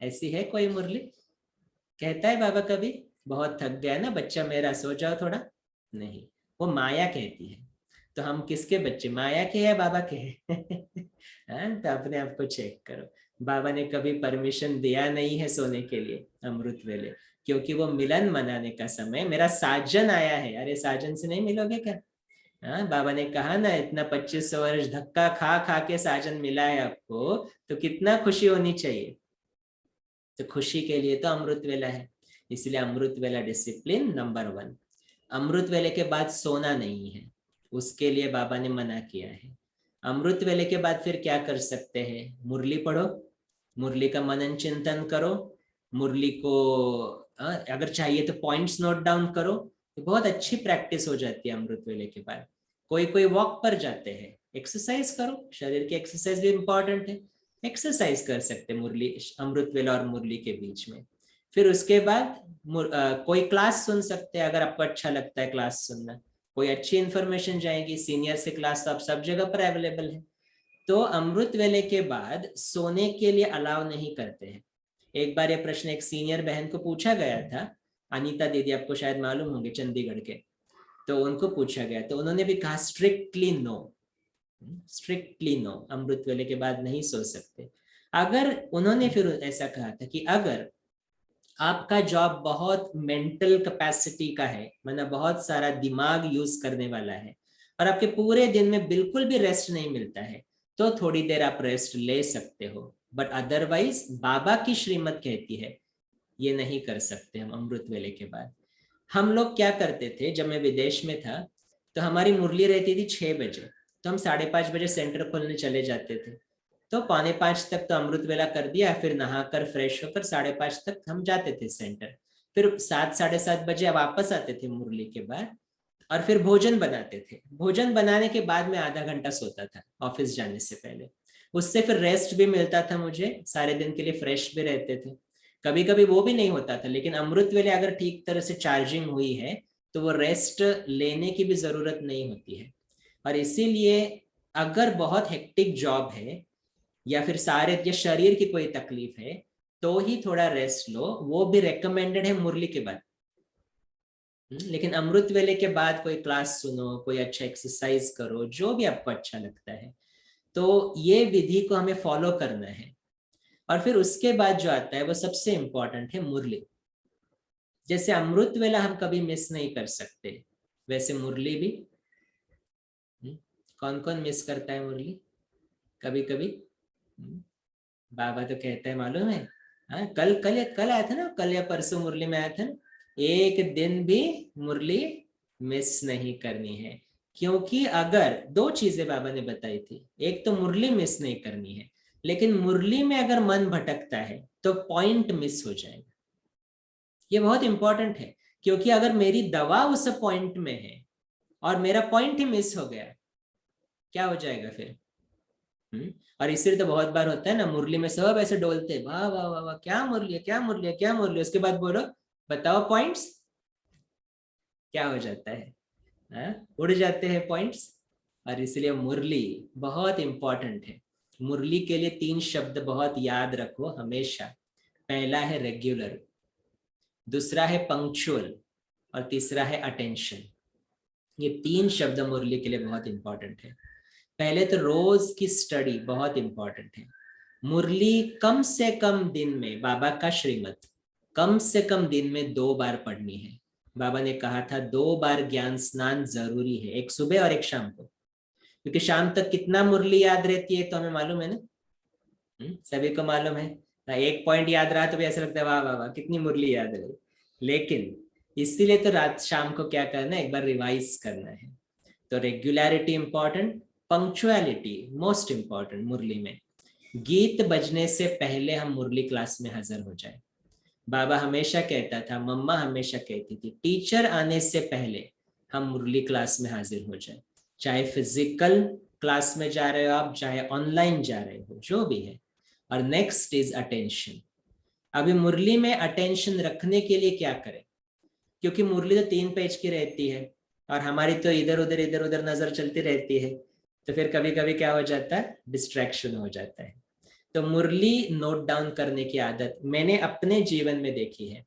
ऐसी है कोई मुरली? कहता है बाबा कभी बहुत थक गया ना बच्चा मेरा, सो जाओ थोड़ा? नहीं, वो माया कहती है। तो हम किसके बच्चे, माया के या बाबा के? हाँ, तो अपने आप को चेक करो। बाबा ने कभी परमिशन दिया नहीं है सोने के लिए अमृत वेले, क्योंकि वो मिलन मनाने का समय, मेरा साजन आया है। अरे साजन से नहीं मिलोगे क्या? हाँ, बाबा ने कहा ना, इतना 2500 वर्ष धक्का खा खा के साजन मिला है आपको, तो कितना खुशी होनी चाहिए। तो खुशी के लिए तो अमृत वेला है, इसलिए अमृत वेला डिसिप्लिन नंबर 1। अमृत वेले के बाद सोना नहीं है, उसके लिए बाबा ने मना किया है। अमृत वेले के बाद फिर क्या कर सकते हैं? मुरली पढ़ो, मुरली का मनन चिंतन करो, मुरली को अगर चाहिए तो पॉइंट्स नोट डाउन करो। तो बहुत अच्छी प्रैक्टिस हो जाती है अमृत वेले के बाद। कोई कोई वॉक पर जाते हैं, एक्सरसाइज करो, शरीर की एक्सरसाइज भी इंपॉर्टेंट है। एक्सरसाइज कर सकते मुरली, अमृत वेला और मुरली के बीच में। फिर उसके बाद कोई क्लास सुन सकते हैं, अगर आपको अच्छा लगता है क्लास सुनना, कोई अच्छी इंफॉर्मेशन जाएगी, सीनियर से क्लास तो आप सब जगह पर अवेलेबल है। तो अमृत वेले के बाद सोने के लिए अलाउ नहीं करते हैं। एक बार ये प्रश्न एक सीनियर बहन को पूछा गया था, अनीता दीदी, आपको शायद मालूम होंगे, चंडीगढ़ के। तो उनको पूछा गया तो उन्होंने भी कहा स्ट्रिक्टली नो, स्ट्रिक्टली नो, अमृत वेले के बाद नहीं सो सकते। अगर उन्होंने फिर ऐसा कहा था कि अगर आपका जॉब बहुत मेंटल कैपेसिटी का है, मतलब बहुत सारा दिमाग यूज करने वाला है, और आपके पूरे दिन में बिल्कुल भी रेस्ट नहीं मिलता है, तो थोड़ी देर आप रेस्ट ले सकते हो। बट अदरवाइज बाबा की श्रीमत कहती है ये नहीं कर सकते हम अमृत वेले के बाद। हम लोग क्या करते थे, जब मैं विदेश में था तो हमारी मुरली रहती थी 6 बजे, तो हम 5:30 बजे सेंटर खोलने चले जाते थे। तो 4:45 तक तो अमृत वेला कर दिया, फिर नहाकर फ्रेश होकर 5:30 तक हम जाते थे सेंटर। फिर 7, 7:30 बजे वापस आते थे मुरली के बाद, और फिर भोजन बनाते थे। भोजन बनाने के बाद मैं आधा घंटा सोता था ऑफिस जाने से पहले। उससे फिर रेस्ट भी मिलता था मुझे, सारे दिन के लिए फ्रेश भी रहते थे। कभी कभी वो भी नहीं होता था, लेकिन अमृत वेले अगर ठीक तरह से चार्जिंग हुई है तो वो रेस्ट लेने की भी जरूरत नहीं होती है। और इसीलिए अगर बहुत हेक्टिक जॉब है, या फिर सारे या शरीर की कोई तकलीफ है, तो ही थोड़ा रेस्ट लो, वो भी रेकमेंडेड है मुरली के बाद। लेकिन अमृत वेले के बाद कोई क्लास सुनो, कोई अच्छा एक्सरसाइज करो, जो भी आपको अच्छा लगता है। तो ये विधि को हमें फॉलो करना है। और फिर उसके बाद जो आता है वो सबसे इंपॉर्टेंट है मुरली। जैसे अमृत वेला हम कभी मिस नहीं कर सकते, वैसे मुरली भी। कौन कौन मिस करता है मुरली कभी कभी? बाबा तो कहता है मालूम है, हाँ, कल कल कल आया था ना, कल या परसों मुरली में आया था ना, एक दिन भी मुरली मिस नहीं करनी है। क्योंकि अगर दो चीजें बाबा ने बताई थी, एक तो मुरली मिस नहीं करनी है, लेकिन मुरली में अगर मन भटकता है तो पॉइंट मिस हो जाएगा। ये बहुत इंपॉर्टेंट है, क्योंकि अगर मेरी दवा उस पॉइंट में है और मेरा पॉइंट ही मिस हो गया, क्या हो जाएगा फिर? और इसलिए तो बहुत बार होता है ना, मुरली में सब ऐसे डोलते हैं, वाह वाह वाह वाह, क्या मुरली है, क्या मुरली है, क्या मुरली है, उसके बाद बोलो बताओ पॉइंट्स, क्या हो जाता है? उड़ जाते हैं पॉइंट्स। और इसलिए मुरली बहुत इंपॉर्टेंट है। मुरली के लिए 3 शब्द बहुत याद रखो हमेशा। पहला है रेगुलर, दूसरा है पंक्चुअल, और तीसरा है अटेंशन। ये 3 शब्द मुरली के लिए बहुत इंपॉर्टेंट है। पहले तो रोज की स्टडी बहुत इंपॉर्टेंट है। मुरली कम से कम दिन में, बाबा का श्रीमत, कम से कम दिन में 2 बार पढ़नी है। बाबा ने कहा था 2 बार ज्ञान स्नान जरूरी है, एक सुबह और एक शाम को। क्योंकि शाम तक कितना मुरली याद रहती है तो हमें मालूम है ना, सभी को मालूम है। एक पॉइंट याद रहा तो भी ऐसा लगता है वाह वाह वाह कितनी मुरली याद रही। लेकिन इसीलिए तो रात शाम को क्या करना है, एक बार रिवाइज करना है। तो regularity important, punctuality most important Murli में। गीत बजने से पहले हम मुरली क्लास में हाजिर हो जाए। बाबा हमेशा कहता था, मम्मा हमेशा कहती थी, टीचर आने से पहले हम मुरली क्लास में हाजिर हो जाए, चाहे फिजिकल क्लास में जा रहे हो आप, चाहे ऑनलाइन जा रहे हो, जो भी है। और नेक्स्ट इज अटेंशन। अभी मुरली में अटेंशन रखने के लिए क्या करें, क्योंकि मुरली तो 3 पेज की रहती है और हमारी तो इधर उधर नजर चलती रहती है, तो फिर कभी कभी क्या हो जाता है, डिस्ट्रैक्शन हो जाता है। तो मुरली नोट डाउन करने की आदत मैंने अपने जीवन में देखी है,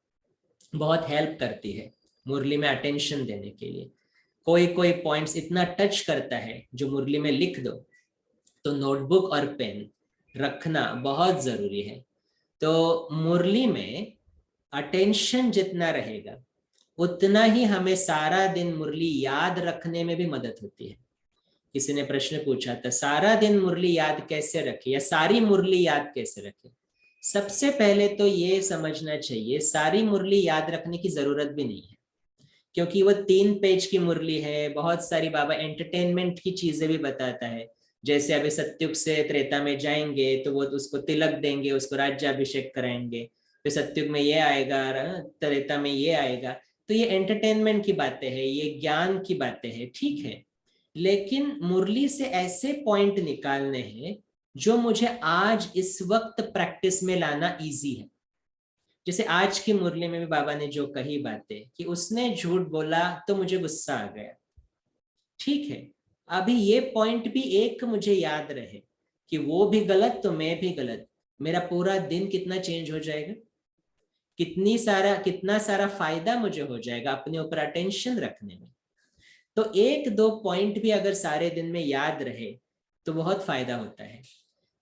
बहुत हेल्प करती है मुरली में अटेंशन देने के लिए। कोई कोई पॉइंट्स इतना टच करता है जो मुरली में लिख दो, तो नोटबुक और पेन रखना बहुत जरूरी है। तो मुरली में अटेंशन जितना रहेगा उतना ही हमें सारा दिन मुरली याद रखने में भी मदद होती है। किसी ने प्रश्न पूछा था, सारा दिन मुरली याद कैसे रखे या सारी मुरली याद कैसे रखे। सबसे पहले तो ये समझना चाहिए, सारी मुरली याद रखने की जरूरत भी नहीं है, क्योंकि वो 3 पेज की मुरली है। बहुत सारी बाबा एंटरटेनमेंट की चीजें भी बताता है, जैसे अभी सत्युग से त्रेता में जाएंगे तो वो उसको तिलक देंगे, उसको राज्याभिषेक कराएंगे, फिर सत्युग में ये आएगा, त्रेता में ये आएगा। तो ये एंटरटेनमेंट की बातें हैं, ये ज्ञान की बातें हैं, ठीक है। लेकिन मुरली से ऐसे पॉइंट निकालने हैं जो मुझे आज इस वक्त प्रैक्टिस में लाना इजी है। जैसे आज की मुरली में भी बाबा ने जो कही बातें कि उसने झूठ बोला तो मुझे गुस्सा आ गया, ठीक है। अभी ये पॉइंट भी एक मुझे याद रहे कि वो भी गलत तो मैं भी गलत, मेरा पूरा दिन कितना चेंज हो जाएगा, कितना सारा फायदा मुझे हो जाएगा अपने ऊपर अटेंशन रखने में। तो 1-2 पॉइंट भी अगर सारे दिन में याद रहे तो बहुत फायदा होता है।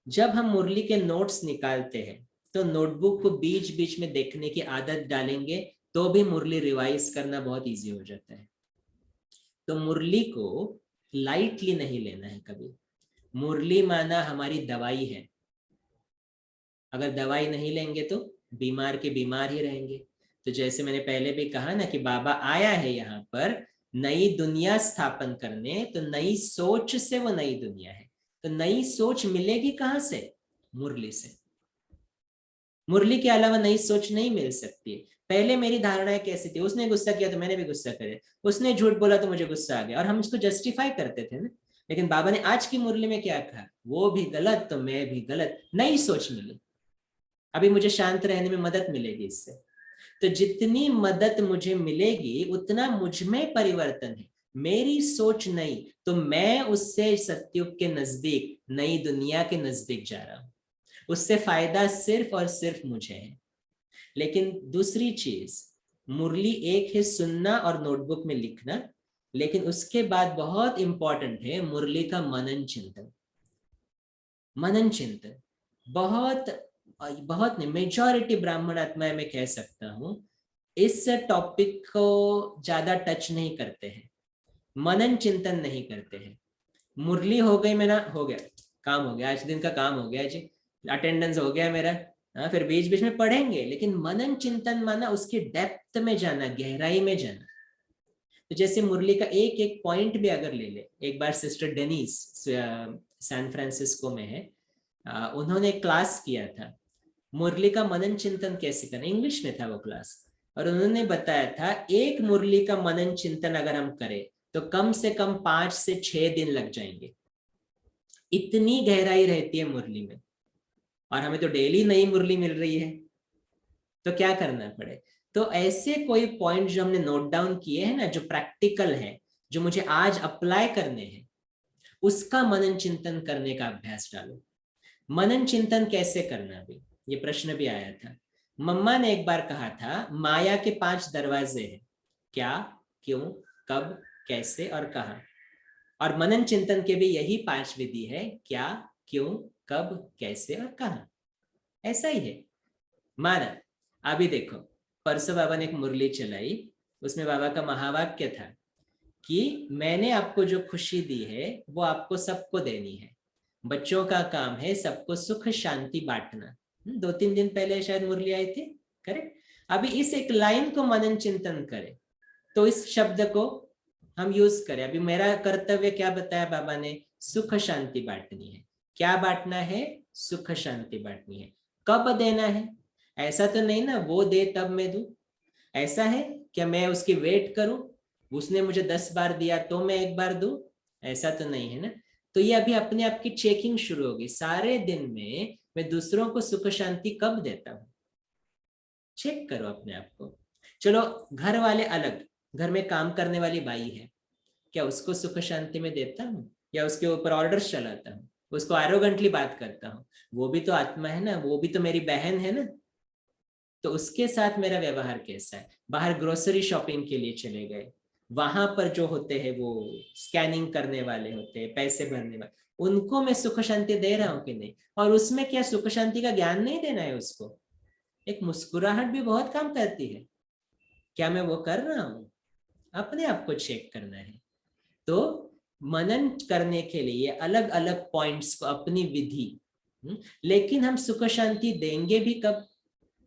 जब हम मुरली के नोट्स निकालते हैं तो नोटबुक को बीच बीच में देखने की आदत डालेंगे तो भी मुरली रिवाइज करना बहुत इजी हो जाता है। तो मुरली को लाइटली नहीं लेना है कभी। मुरली माना हमारी दवाई है, अगर दवाई नहीं लेंगे तो बीमार के बीमार ही रहेंगे। तो जैसे मैंने पहले भी कहा ना कि बाबा आया है यहाँ पर नई दुनिया स्थापन करने, तो नई सोच से वो नई दुनिया है। तो नई सोच मिलेगी कहां से, मुरली से। मुरली के अलावा नई सोच नहीं मिल सकती। पहले मेरी धारणाएं कैसी थी, उसने गुस्सा किया तो मैंने भी गुस्सा करे, उसने झूठ बोला तो मुझे गुस्सा आ गया, और हम इसको जस्टिफाई करते थे ना। लेकिन बाबा ने आज की मुरली में क्या कहा, वो भी गलत तो मैं भी गलत, नई सोच मिली। अभी मुझे शांत रहने में मदद मिलेगी इससे। तो जितनी मदद मुझे मिलेगी उतना मुझ में परिवर्तन है। मेरी सोच नई, तो मैं उससे सत्युग के नजदीक, नई दुनिया के नजदीक जा रहा हूं। उससे फायदा सिर्फ और सिर्फ मुझे है। लेकिन दूसरी चीज, मुरली एक है सुनना और नोटबुक में लिखना, लेकिन उसके बाद बहुत इंपॉर्टेंट है मुरली का मनन चिंतन। मनन चिंतन बहुत बहुत नहीं, मेजॉरिटी ब्राह्मण आत्माएं मैं कह सकता हूं इस टॉपिक को ज्यादा टच नहीं करते हैं, मनन चिंतन नहीं करते हैं। मुरली हो गई मेरा, हो गया काम, हो गया आज दिन का काम, हो गया जी, अटेंडेंस हो गया मेरा। हाँ, फिर बीच बीच में पढ़ेंगे, लेकिन मनन चिंतन माना उसकी डेप्थ में जाना, गहराई में जाना। तो जैसे मुरली का एक एक पॉइंट भी अगर ले ले, एक बार सिस्टर डेनिस सैन फ्रांसिस्को में है, उन्होंने क्लास किया था मुरली का मनन चिंतन कैसे करना, इंग्लिश में था वो क्लास। और उन्होंने बताया था एक मुरली का मनन चिंतन अगर हम करें तो कम से कम 5 से 6 दिन लग जाएंगे, इतनी गहराई रहती है मुरली में। और हमें तो डेली नई मुरली मिल रही है, तो क्या करना पड़े। तो ऐसे कोई पॉइंट जो हमने नोट डाउन किए हैं ना, जो प्रैक्टिकल है, जो मुझे आज अप्लाई करने हैं, उसका मनन चिंतन करने का अभ्यास डालो। मनन चिंतन कैसे करना, भी ये प्रश्न भी आया था। मम्मा ने एक बार कहा था माया के 5 दरवाजे हैं, क्या, क्यों, कब, कैसे और कहाँ। और मनन चिंतन के भी यही 5 विधि है, क्या, क्यों, कब, कैसे और कहाँ। ऐसा ही है माना। अभी देखो, परसों बाबा ने एक मुरली चलाई, उसमें बाबा का महावाक्य था कि मैंने आपको जो खुशी दी है वो आपको सबको देनी है, बच्चों का काम है सबको सुख शांति बांटना। 2-3 दिन पहले शायद मुरली आई थी, करेक्ट। अभी इस एक लाइन को मनन चिंतन करें, तो इस शब्द को हम यूज करें। अभी मेरा कर्तव्य क्या बताया बाबा ने, सुख शांति बांटनी है। क्या बांटना है, सुख शांति बांटनी है। कब देना है, ऐसा तो नहीं ना वो दे तब मैं दूं, ऐसा है क्या मैं उसकी वेट करूं, उसने मुझे 10 बार दिया तो मैं एक बार दूं, ऐसा तो नहीं है ना। तो ये अभी अपने आप की चेकिंग शुरू होगी, सारे दिन में मैं दूसरों को सुख शांति कब देता हूँ, चेक करो अपने आप को। चलो घर वाले अलग, घर में काम करने वाली बाई है, क्या उसको सुख शांति में देता हूँ, या उसके ऊपर ऑर्डर्स चलाता हूँ, उसको एरोगेंटली बात करता हूँ, वो भी तो आत्मा है ना, वो भी तो मेरी बहन है ना, तो उसके साथ मेरा व्यवहार कैसा है। बाहर ग्रोसरी शॉपिंग के लिए चले गए, वहां पर जो होते हैं वो स्कैनिंग करने वाले होते हैं, पैसे भरने वाले, उनको मैं सुख शांति दे रहा हूँ कि नहीं, और उसमें क्या सुख शांति का ज्ञान नहीं देना है उसको, एक मुस्कुराहट भी बहुत काम करती है, क्या मैं वो कर रहा हूँ, अपने आप को चेक करना है। तो मनन करने के लिए अलग अलग पॉइंट्स को अपनी विधि, लेकिन हम सुख शांति देंगे भी कब,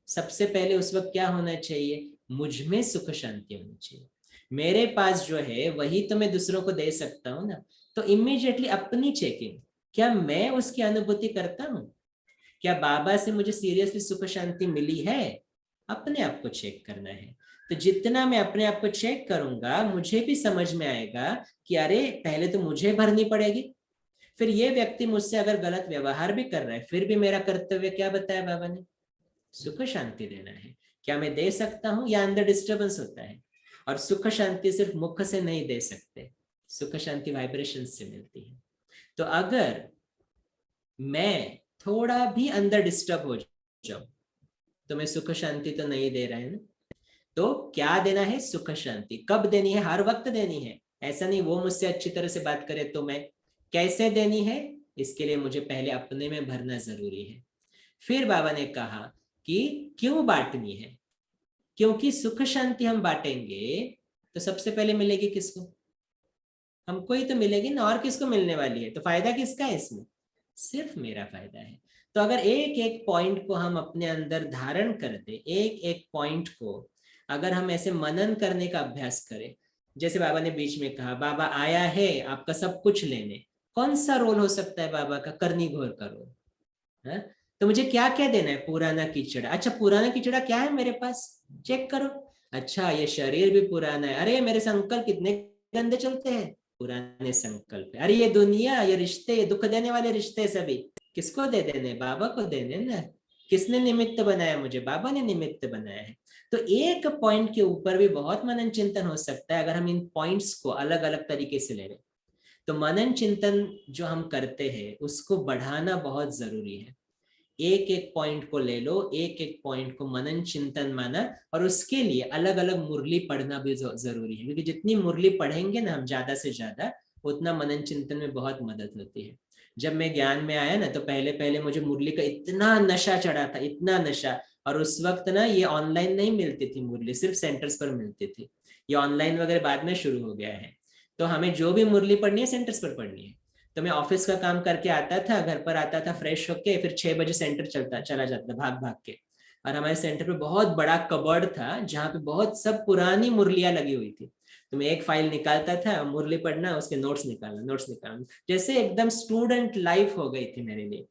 सबसे पहले उस वक्त क्या होना चाहिए, मुझ में सुख शांति होनी चाहिए, मेरे पास जो है वही तो मैं दूसरों को दे सकता हूँ ना। तो इमीडिएटली अपनी चेकिंग, क्या मैं उसकी अनुभूति करता हूँ, क्या बाबा से मुझे सीरियसली सुख शांति मिली है, अपने आप को चेक करना है। तो जितना मैं अपने आप को चेक करूंगा मुझे भी समझ में आएगा कि अरे पहले तो मुझे भरनी पड़ेगी, फिर ये व्यक्ति मुझसे अगर गलत व्यवहार भी कर रहा है फिर भी मेरा कर्तव्य क्या बताया बाबा ने, सुख शांति देना है। क्या मैं दे सकता हूं या अंदर डिस्टर्बेंस होता है, और सुख शांति सिर्फ मुख से नहीं दे सकते, सुख शांति वाइब्रेशन से मिलती है। तो अगर मैं थोड़ा भी अंदर डिस्टर्ब हो जाऊं तो मैं सुख शांति तो नहीं दे रहा है ना। तो क्या देना है, सुख शांति कब देनी है, हर वक्त देनी है, ऐसा नहीं वो मुझसे अच्छी तरह से बात करे तो मैं, कैसे देनी है, इसके लिए मुझे पहले अपने में भरना जरूरी है। फिर बाबा ने कहा कि क्यों बांटनी है, क्योंकि सुख शांति हम बांटेंगे तो सबसे पहले मिलेगी किसको, हमको ही तो मिलेगी ना, और किसको मिलने वाली है, तो फायदा किसका है इसमें, सिर्फ मेरा फायदा है। तो अगर एक एक पॉइंट को हम अपने अंदर धारण कर दे, एक एक पॉइंट को अगर हम ऐसे मनन करने का अभ्यास करें, जैसे बाबा ने बीच में कहा बाबा आया है आपका सब कुछ लेने, कौन सा रोल हो सकता है बाबा का, करनी घोर का रोल है। तो मुझे क्या क्या देना है, पुराना कीचड़ा, अच्छा पुराना कीचड़ा क्या है मेरे पास, चेक करो, अच्छा ये शरीर भी पुराना है, अरे मेरे संकल्प कितने गंदे चलते हैं, पुराने संकल्प, अरे ये दुनिया, ये रिश्ते, ये दुख देने वाले रिश्ते सभी किसको दे देने, बाबा को देने ना, किसने निमित्त बनाया मुझे, बाबा ने निमित्त बनाया है। तो एक पॉइंट के ऊपर भी बहुत मनन चिंतन हो सकता है अगर हम इन पॉइंट्स को अलग अलग तरीके से ले लें। तो मनन चिंतन जो हम करते हैं उसको बढ़ाना बहुत जरूरी है, एक एक पॉइंट को ले लो, एक एक पॉइंट को मनन चिंतन माना, और उसके लिए अलग अलग मुरली पढ़ना भी जरूरी है, क्योंकि जितनी मुरली पढ़ेंगे ना हम ज्यादा से ज्यादा, उतना मनन चिंतन में बहुत मदद होती है। जब मैं ज्ञान में आया ना तो पहले पहले मुझे मुरली का इतना नशा चढ़ा था, इतना नशा, और उस वक्त ना ये ऑनलाइन नहीं मिलती थी मुरली, सिर्फ सेंटर्स पर मिलती थी, ये ऑनलाइन वगैरह बाद में शुरू हो गया है। तो हमें जो भी मुरली पढ़नी है सेंटर्स पर पढ़नी है। तो मैं ऑफिस का काम करके आता था, घर पर आता था फ्रेश होके, फिर 6 बजे सेंटर चला जाता भाग भाग के, और हमारे सेंटर पे बहुत बड़ा कबर्ड था जहाँ पे बहुत सब पुरानी मुरलियां लगी हुई थी। तो मैं एक फाइल निकालता था, मुरली पढ़ना, उसके नोट्स निकालना, जैसे एकदम स्टूडेंट लाइफ हो गई थी मेरे लिए।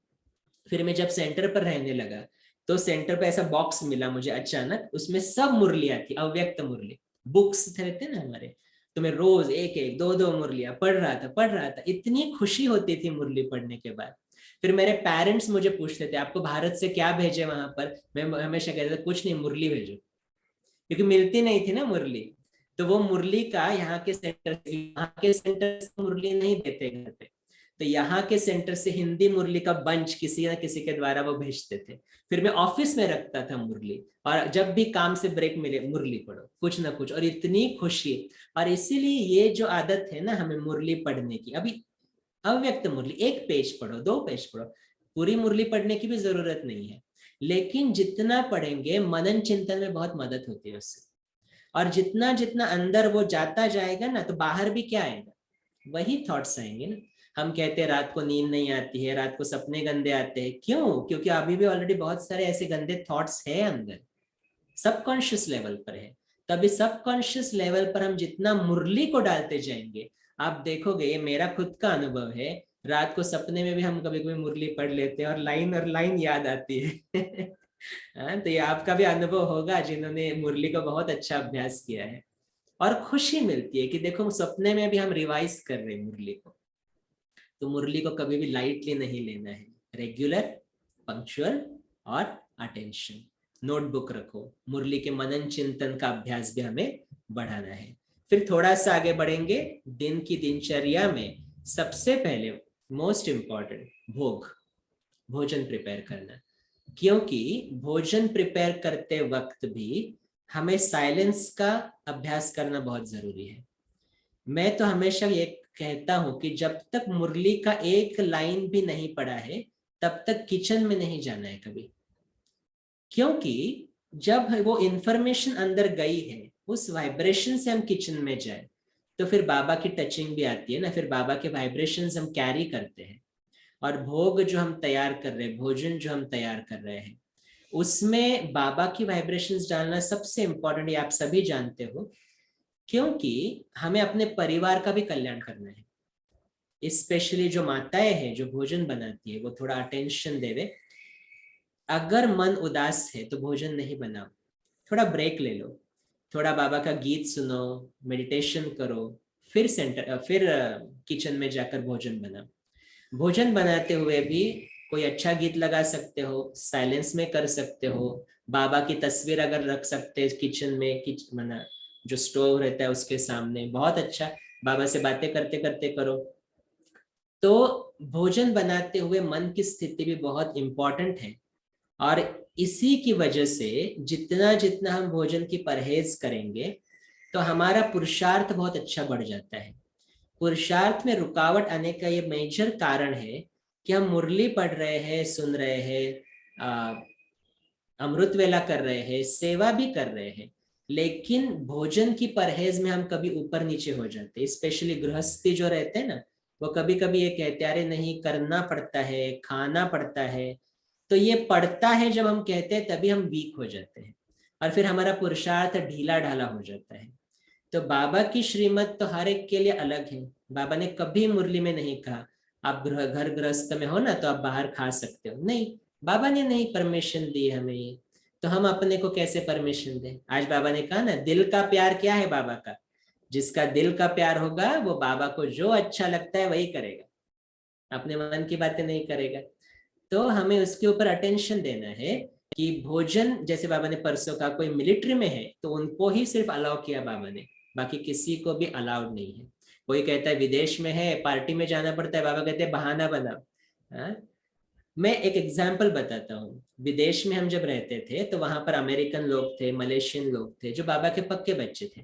फिर मैं जब सेंटर पर रहने लगा तो सेंटर पे ऐसा बॉक्स मिला मुझे अचानक, उसमें सब मुरलियां थी, अव्यक्त मुरली, बुक्स रहते ना हमारे, तो मैं रोज एक एक दो दो मुरलियां पढ़ रहा था, इतनी खुशी होती थी मुरली पढ़ने के बाद। फिर मेरे पेरेंट्स मुझे पूछते थे आपको भारत से क्या भेजे वहां पर, मैं हमेशा कहता था कुछ नहीं, मुरली भेजो, क्योंकि मिलती नहीं थी ना मुरली। तो वो मुरली का यहाँ के सेंटर से मुरली नहीं देते घर पे, तो यहाँ के सेंटर से हिंदी मुरली का बंच किसी न किसी के द्वारा वो भेजते थे। फिर मैं ऑफिस में रखता था मुरली, और जब भी काम से ब्रेक मिले मुरली पढ़ो कुछ ना कुछ, और इतनी खुशी। और इसीलिए ये जो आदत है ना हमें मुरली पढ़ने की, अभी अव्यक्त मुरली 1 पेज पढ़ो, 2 पेज पढ़ो, पूरी मुरली पढ़ने की भी जरूरत नहीं है, लेकिन जितना पढ़ेंगे मनन चिंतन में बहुत मदद होती है उससे। और जितना जितना अंदर वो जाता जाएगा ना तो बाहर भी क्या आएगा, वही थॉट्स आएंगे ना। हम कहते हैं रात को नींद नहीं आती है, रात को सपने गंदे आते हैं, क्यों, क्योंकि अभी भी ऑलरेडी बहुत सारे ऐसे गंदे थॉट्स है अंदर, सबकॉन्शियस लेवल पर है। तभी सबकॉन्शियस लेवल पर हम जितना मुरली को डालते जाएंगे, आप देखोगे, ये मेरा खुद का अनुभव है, रात को सपने में भी हम कभी कभी मुरली पढ़ लेते हैं और लाइन याद आती है हाँ, तो ये आपका भी अनुभव होगा जिन्होंने मुरली को बहुत अच्छा अभ्यास किया है। और खुशी मिलती है कि देखो सपने में भी हम रिवाइज कर रहे हैं मुरली को। तो मुरली को कभी भी लाइटली नहीं लेना है, रेगुलर, पंक्चुअल और अटेंशन। नोटबुक रखो, मुरली के मनन चिंतन का अभ्यास भी हमें बढ़ाना है। फिर थोड़ा सा आगे बढ़ेंगे, दिन की दिनचर्या में सबसे पहले मोस्ट इंपॉर्टेंट भोग, भोजन प्रिपेयर करना। क्योंकि भोजन प्रिपेयर करते वक्त भी हमें साइलेंस का अभ्यास करना बहुत जरूरी है। मैं तो हमेशा ये कहता हूं कि जब तक मुरली का एक लाइन भी नहीं पड़ा है तब तक किचन में नहीं जाना है कभी। क्योंकि जब वो इंफॉर्मेशन अंदर गई है, उस वाइब्रेशन से हम किचन में जाए तो फिर बाबा की टचिंग भी आती है ना, फिर बाबा के वाइब्रेशंस हम कैरी करते हैं। और भोग जो हम तैयार कर रहे हैं, भोजन जो हम तैयार कर रहे हैं, उसमें बाबा की वाइब्रेशंस डालना सबसे इंपॉर्टेंट, ये आप सभी जानते हो। क्योंकि हमें अपने परिवार का भी कल्याण करना है। स्पेशली जो माताएं हैं जो भोजन बनाती है वो थोड़ा अटेंशन देवे। अगर मन उदास है तो भोजन नहीं बनाओ, थोड़ा ब्रेक ले लो, थोड़ा बाबा का गीत सुनो, मेडिटेशन करो, फिर किचन में जाकर भोजन बनाओ। भोजन बनाते हुए भी कोई अच्छा गीत लगा सकते हो, साइलेंस में कर सकते हो। बाबा की तस्वीर अगर रख सकते हैं किचन में, मना जो स्टोव रहता है उसके सामने, बहुत अच्छा, बाबा से बातें करते करते करो। तो भोजन बनाते हुए मन की स्थिति भी बहुत इंपॉर्टेंट है। और इसी की वजह से जितना जितना हम भोजन की परहेज करेंगे तो हमारा पुरुषार्थ बहुत अच्छा बढ़ जाता है। पुरुषार्थ में रुकावट आने का ये मेजर कारण है कि हम मुरली पढ़ रहे हैं, सुन रहे हैं, अमृत वेला कर रहे हैं, सेवा भी कर रहे हैं, लेकिन भोजन की परहेज में हम कभी ऊपर नीचे हो जाते हैं। स्पेशली गृहस्थी जो रहते हैं ना, वो कभी कभी ये कहते हैं अरे नहीं करना पड़ता है, खाना पड़ता है। तो ये पड़ता है जब हम कहते हैं तभी हम वीक हो जाते हैं और फिर हमारा पुरुषार्थ ढीला ढाला हो जाता है। तो बाबा की श्रीमत तो हर एक के लिए अलग है। बाबा ने कभी मुरली में नहीं कहा आप घर गृहस्थ में हो ना तो आप बाहर खा सकते हो, नहीं। बाबा ने नहीं परमिशन दी हमें ये, तो हम अपने को कैसे परमिशन दें। आज बाबा ने कहा ना, दिल का प्यार क्या है बाबा का, जिसका दिल का प्यार होगा वो बाबा को जो अच्छा लगता है वही करेगा, अपने मन की बातें नहीं करेगा। तो हमें उसके ऊपर अटेंशन देना है कि भोजन, जैसे बाबा ने परसों कहा कोई मिलिट्री में है तो उनको ही सिर्फ अलाउ किया बाबा ने, बाकी किसी को भी अलाउड नहीं है। कोई कहता है विदेश में है पार्टी में जाना पड़ता है, बाबा कहते हैं बहाना बनाओ। हाँ? मैं एक एग्जाम्पल बताता हूँ। विदेश में हम जब रहते थे तो वहां पर अमेरिकन लोग थे, मलेशियन लोग थे जो बाबा के पक्के बच्चे थे।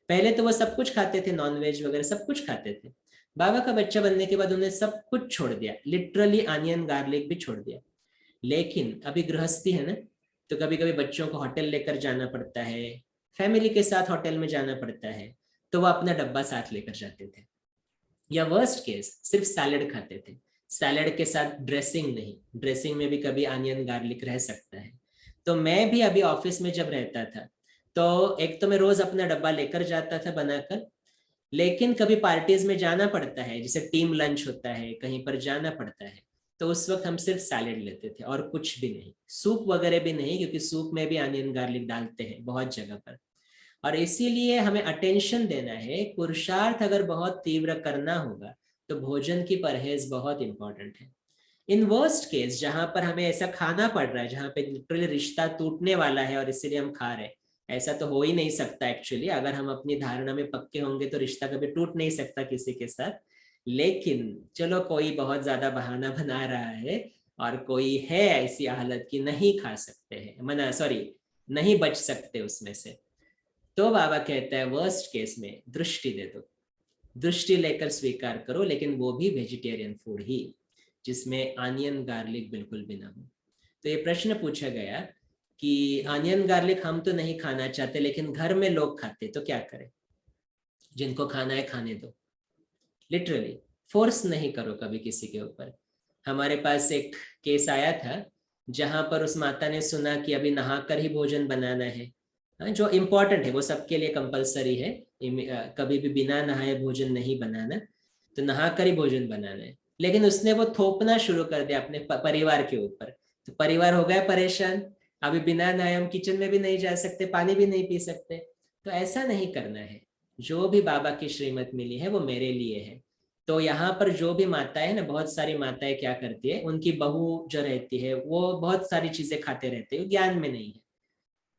पहले तो वो सब कुछ खाते थे, नॉनवेज वगैरह सब कुछ खाते थे। बाबा का बच्चा बनने के बाद उन्होंने सब कुछ छोड़ दिया, लिटरली अनियन गार्लिक भी छोड़ दिया। लेकिन अभी गृहस्थी है ना, तो कभी कभी बच्चों को होटल लेकर जाना पड़ता है, फैमिली के साथ होटल में जाना पड़ता है, तो वो अपना डब्बा साथ लेकर जाते थे। या वर्स्ट केस सिर्फ सैलेड खाते थे, सैलेड के साथ ड्रेसिंग नहीं, ड्रेसिंग में भी कभी अनियन गार्लिक रह सकता है। तो मैं भी अभी ऑफिस में जब रहता था तो एक तो मैं रोज अपना डब्बा लेकर जाता था बनाकर, लेकिन कभी पार्टीज में जाना पड़ता है, जैसे टीम लंच होता है, कहीं पर जाना पड़ता है, तो उस वक्त हम सिर्फ सैलेड लेते थे और कुछ भी नहीं, सूप वगैरह भी नहीं, क्योंकि सूप में भी अनियन गार्लिक डालते हैं बहुत जगह पर। और इसीलिए हमें अटेंशन देना है, पुरुषार्थ अगर बहुत तीव्र करना होगा तो भोजन की परहेज बहुत इंपॉर्टेंट है। इन वर्स्ट केस जहां पर हमें ऐसा खाना पड़ रहा है जहां पे लिटरली रिश्ता टूटने वाला है और इसीलिए हम खा रहे हैं, ऐसा तो हो ही नहीं सकता एक्चुअली, अगर हम अपनी धारणा में पक्के होंगे तो रिश्ता कभी टूट नहीं सकता किसी के साथ। लेकिन चलो कोई बहुत ज्यादा बहाना बना रहा है और कोई है ऐसी हालत कि नहीं खा सकते हैं, मना सॉरी, नहीं बच सकते उसमें से, तो बाबा कहता है वर्स्ट केस में दृष्टि दे दो, दृष्टि लेकर स्वीकार करो, लेकिन वो भी वेजिटेरियन फूड ही, जिसमें अनियन गार्लिक बिल्कुल भी ना हो। तो ये प्रश्न पूछा गया कि अनियन गार्लिक हम तो नहीं खाना चाहते लेकिन घर में लोग खाते, तो क्या करें। जिनको खाना है खाने दो, लिटरली फोर्स नहीं करो कभी किसी के ऊपर। हमारे पास एक केस आया था जहां पर उस माता ने सुना कि अभी नहाकर ही भोजन बनाना है। जो इम्पोर्टेंट है वो सबके लिए कंपलसरी है, कभी भी बिना नहाए भोजन नहीं बनाना, तो नहाकर ही भोजन बनाना है। लेकिन उसने वो थोपना शुरू कर दिया अपने परिवार के ऊपर, तो परिवार हो गया परेशान। अभी बिना नहाए हम किचन में भी नहीं जा सकते, पानी भी नहीं पी सकते। तो ऐसा नहीं करना है। जो भी बाबा की श्रीमत मिली है वो मेरे लिए है। तो यहाँ पर जो भी माताएं ना, बहुत सारी माताएं क्या करती है, उनकी बहू जो रहती है वो बहुत सारी चीजें खाते रहते हैं, ज्ञान में नहीं है।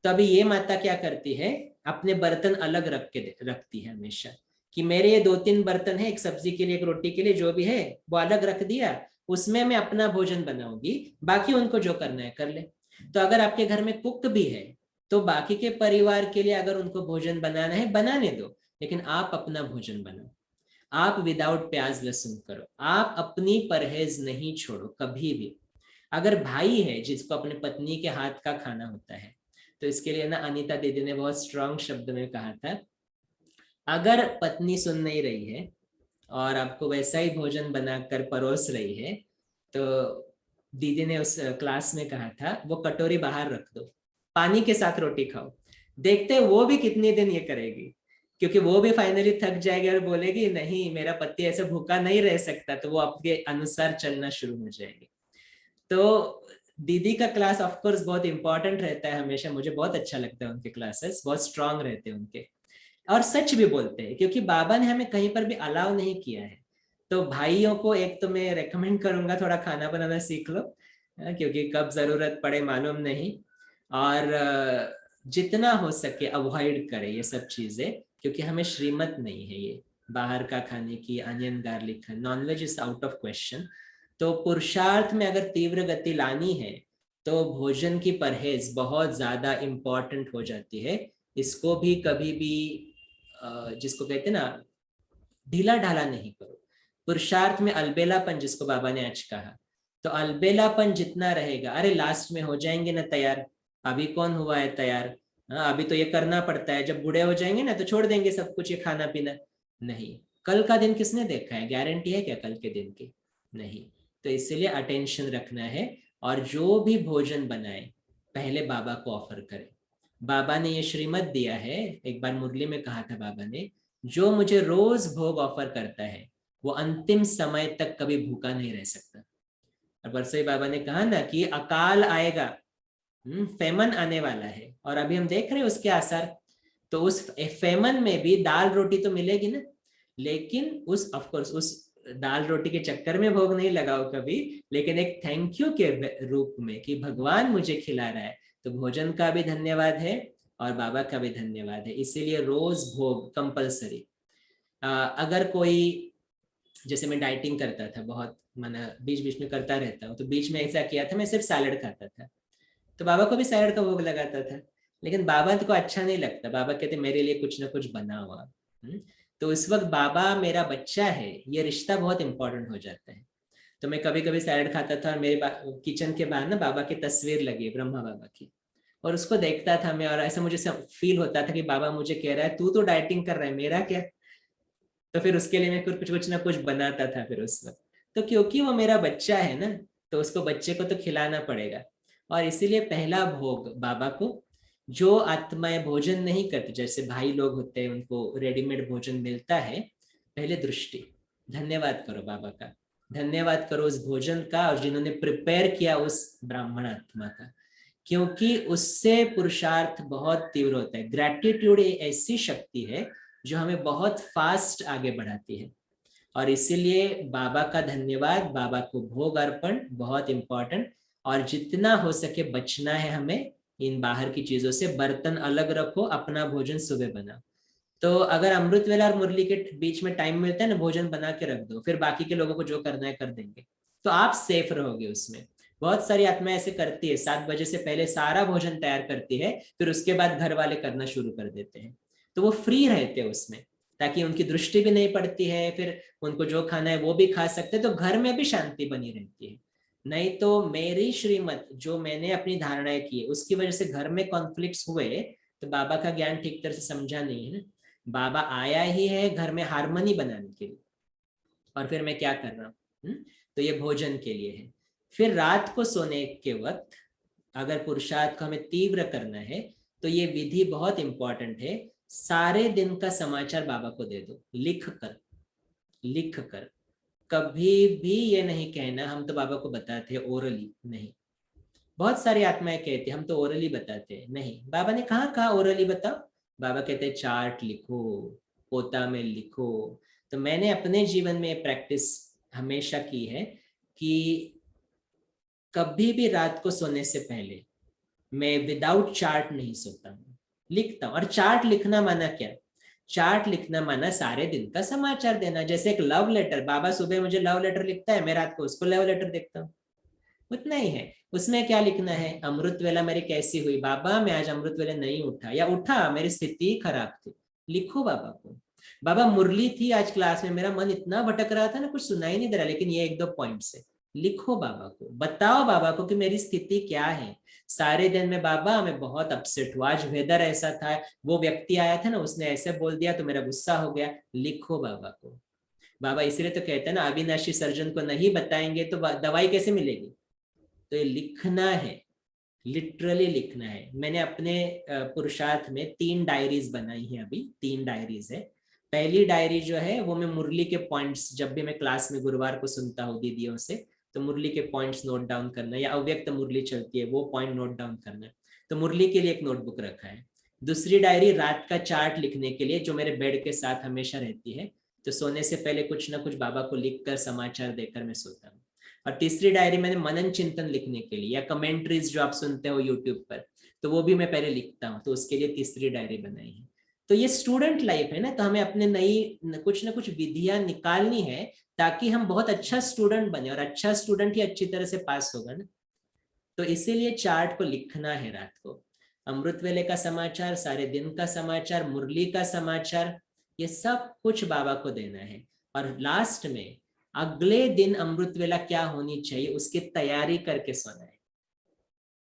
तो अभी ये माता क्या करती है, अपने बर्तन अलग रखती है हमेशा, कि मेरे ये 2-3 बर्तन है, एक सब्जी के लिए एक रोटी के लिए, जो भी है वो अलग रख दिया, उसमें मैं अपना भोजन बनाऊंगी, बाकी उनको जो करना है कर ले। तो अगर आपके घर में कुक भी है तो बाकी के परिवार के लिए अगर उनको भोजन बनाना है बनाने दो, लेकिन आप अपना भोजन बनाओ। आप विदाउट प्याज लहसुन करो, आप अपनी परहेज नहीं छोड़ो कभी भी। अगर भाई है जिसको अपने पत्नी के हाथ का खाना होता है, तो इसके लिए ना अनीता दीदी ने बहुत स्ट्रांग शब्द में कहा था, अगर पत्नी सुन नहीं रही है और आपको वैसा ही भोजन बनाकर परोस रही है, तो दीदी ने उस क्लास में कहा था वो कटोरी बाहर रख दो, पानी के साथ रोटी खाओ। देखते हैं वो भी कितने दिन ये करेगी, क्योंकि वो भी फाइनली थक जाएगी और बोलेगी नहीं मेरा पति ऐसे भूखा नहीं रह सकता, तो वो आपके अनुसार चलना शुरू हो जाएगी। तो दीदी का क्लास ऑफ कोर्स बहुत इंपॉर्टेंट रहता है हमेशा, मुझे बहुत अच्छा लगता है उनके क्लासेस, बहुत स्ट्रांग रहते हैं उनके, और सच भी बोलते हैं, क्योंकि बाबा ने हमें कहीं पर भी अलाउ नहीं किया है। तो भाइयों को एक तो मैं रेकमेंड करूंगा, थोड़ा खाना बनाना सीख लो, क्योंकि कब जरूरत पड़े मालूम नहीं। और जितना हो सके अवॉइड करें ये सब चीजें, क्योंकि हमें श्रीमत नहीं है ये बाहर का खाने की, onion garlic, nonveg is out of question. तो पुरुषार्थ में अगर तीव्र गति लानी है तो भोजन की परहेज बहुत ज्यादा इंपॉर्टेंट हो जाती है। इसको भी कभी भी जिसको कहते हैं ना, ढीला ढाला नहीं करो। पुरुषार्थ में अलबेलापन, जिसको बाबा ने आज कहा, तो अलबेलापन जितना रहेगा, अरे लास्ट में हो जाएंगे ना तैयार, अभी कौन हुआ है तैयार, हाँ अभी तो ये करना पड़ता है, जब बूढ़े हो जाएंगे ना तो छोड़ देंगे सब कुछ, ये खाना पीना। नहीं, कल का दिन किसने देखा है, गारंटी है क्या कल के दिन की? नहीं। तो इसलिए अटेंशन रखना है, और जो भी भोजन बनाए पहले बाबा को ऑफर करें। बाबा ने ये श्रीमत दिया है, एक बार मुरली में कहा था बाबा ने, जो मुझे रोज भोग ऑफर करता है वो अंतिम समय तक कभी भूखा नहीं रह सकता। और परसों ही बाबा ने कहा ना कि अकाल आएगा, फेमन आने वाला है, और अभी हम देख रहे हैं उसके आसार। तो उस फेमन में भी दाल रोटी तो मिलेगी ना, लेकिन उस ऑफ कोर्स उस दाल रोटी के चक्कर में भोग नहीं लगाओ कभी, लेकिन एक थैंक यू के रूप में कि भगवान मुझे खिला रहा है, तो भोजन का भी धन्यवाद है और बाबा का भी धन्यवाद है। इसीलिए रोज भोग कंपलसरी। अगर कोई, जैसे मैं डाइटिंग करता था बहुत, मैंने बीच बीच में करता रहता हूँ, तो बीच में ऐसा किया था मैं सिर्फ सैलड खाता था, तो बाबा को भी सैलड का भोग लगाता था, लेकिन बाबा को अच्छा नहीं लगता, बाबा कहते मेरे लिए कुछ ना कुछ बना हुआ। तो इस वक्त बाबा मेरा बच्चा है, ये रिश्ता बहुत इंपॉर्टेंट हो जाता है। तो मैं कभी कभी सैलड खाता था और मेरे किचन के बाहर ना बाबा की तस्वीर लगी है, ब्रह्मा बाबा की, और उसको देखता था मैं, और ऐसा मुझे फील होता था कि बाबा मुझे कह रहा है तू तो डाइटिंग कर रहा है, मेरा क्या। तो फिर उसके लिए मैं कुछ ना कुछ बनाता था फिर उस वक्त। तो क्योंकि वो मेरा बच्चा है ना, तो उसको बच्चे को तो खिलाना पड़ेगा। और इसीलिए पहला भोग बाबा को, जो आत्माएं भोजन नहीं करती, जैसे भाई लोग होते हैं उनको रेडीमेड भोजन मिलता है, पहले दृष्टि, धन्यवाद करो बाबा का, धन्यवाद करो उस भोजन का, और जिन्होंने प्रिपेयर किया उस ब्राह्मण आत्मा का, क्योंकि उससे पुरुषार्थ बहुत तीव्र होता है। ग्रैटिट्यूड ऐसी शक्ति है जो हमें बहुत फास्ट आगे बढ़ाती है। और इसीलिए बाबा का धन्यवाद, बाबा को भोग अर्पण बहुत इंपॉर्टेंट। और जितना हो सके बचना है हमें इन बाहर की चीजों से, बर्तन अलग रखो, अपना भोजन सुबह बनाओ। तो अगर अमृत वेला और मुरली के बीच में टाइम मिलता है ना, भोजन बना के रख दो, फिर बाकी के लोगों को जो करना है कर देंगे, तो आप सेफ रहोगे उसमें। बहुत सारी आत्माएं ऐसे करती है, 7 बजे से पहले सारा भोजन तैयार करती है, फिर उसके बाद घर वाले करना शुरू कर देते हैं, तो वो फ्री रहते हैं उसमें, ताकि उनकी दृष्टि भी नहीं पड़ती है, फिर उनको जो खाना है वो भी खा सकते हैं, तो घर में भी शांति बनी रहती है। नहीं तो मेरी श्रीमत जो मैंने अपनी धारणाएं की है उसकी वजह से घर में कॉन्फ्लिक्ट्स हुए, तो बाबा का ज्ञान ठीक तरह से समझा नहीं है ना। बाबा आया ही है घर में हारमोनी बनाने के लिए, और फिर मैं क्या कर रहा हूँ, तो ये भोजन के लिए है। फिर रात को सोने के वक्त अगर पुरुषार्थ को हमें तीव्र करना है, तो ये विधि बहुत इंपॉर्टेंट है। सारे दिन का समाचार बाबा को दे दो, लिख कर, लिख कर। कभी भी ये नहीं कहना हम तो बाबा को बताते हैं ओरली, नहीं। बहुत सारी आत्माएं कहती हम तो ओरली बताते हैं। नहीं, बाबा ने कहा ओरली बताओ। बाबा कहते हैं चार्ट लिखो, पोता में लिखो। तो मैंने अपने जीवन में प्रैक्टिस हमेशा की है कि कभी भी रात को सोने से पहले मैं विदाउट चार्ट नहीं सोता हूँ, लिखता हूँ। और चार्ट लिखना माना क्या? चार्ट लिखना माना सारे दिन का समाचार देना। जैसे एक लव लेटर, बाबा सुबह मुझे लव लेटर लिखता है, मैं रात को उसको लव लेटर देखता हूँ, उतना ही है। उसमें क्या लिखना है? अमृत वेला मेरी कैसी हुई बाबा, मैं आज अमृत वेला नहीं उठा, या उठा मेरी स्थिति खराब थी, लिखो बाबा को। बाबा मुरली थी आज क्लास में, मेरा मन इतना भटक रहा था ना, कुछ सुनाई नहीं दे रहा, लेकिन ये एक दो पॉइंट से लिखो बाबा को, बताओ बाबा को कि मेरी स्थिति क्या है। सारे दिन में बाबा मैं बहुत अपसेट हुआ, आज वेदर ऐसा था, वो व्यक्ति आया था ना उसने ऐसे बोल दिया तो मेरा गुस्सा हो गया, लिखो बाबा को। बाबा इसलिए तो कहते हैं ना, अविनाशी सर्जन को नहीं बताएंगे तो दवाई कैसे मिलेगी? तो ये लिखना है, लिटरली लिखना है। मैंने अपने पुरुषार्थ में 3 डायरीज बनाई है, अभी 3 डायरीज है। पहली डायरी जो है वो मैं मुरली के पॉइंट्स, जब भी मैं क्लास में गुरुवार को सुनता हूँ दीदियों से, तो मुरली के पॉइंट्स नोट डाउन करना, या अव्यक्त मुरली चलती है वो पॉइंट नोट डाउन करना, तो मुरली के लिए एक नोटबुक रखा है। दूसरी डायरी रात का चार्ट लिखने के लिए, जो मेरे बेड के साथ हमेशा रहती है, तो सोने से पहले कुछ ना कुछ बाबा को लिख कर समाचार देकर मैं सोता हूँ। और तीसरी डायरी मैंने मनन चिंतन लिखने के लिए, या कमेंट्रीज जो आप सुनते हो यूट्यूब पर, तो वो भी मैं पहले लिखता हूँ, तो उसके लिए तीसरी डायरी बनाई है। तो ये स्टूडेंट लाइफ है ना, तो हमें अपने नई कुछ ना कुछ विधियां निकालनी है, ताकि हम बहुत अच्छा स्टूडेंट बने, और अच्छा स्टूडेंट ही अच्छी तरह से पास होगा ना। तो इसीलिए चार्ट को लिखना है रात को, अमृत वेले का समाचार, सारे दिन का समाचार, मुरली का समाचार, ये सब कुछ बाबा को देना है। और लास्ट में अगले दिन अमृत वेला क्या होनी चाहिए उसकी तैयारी करके सोना है।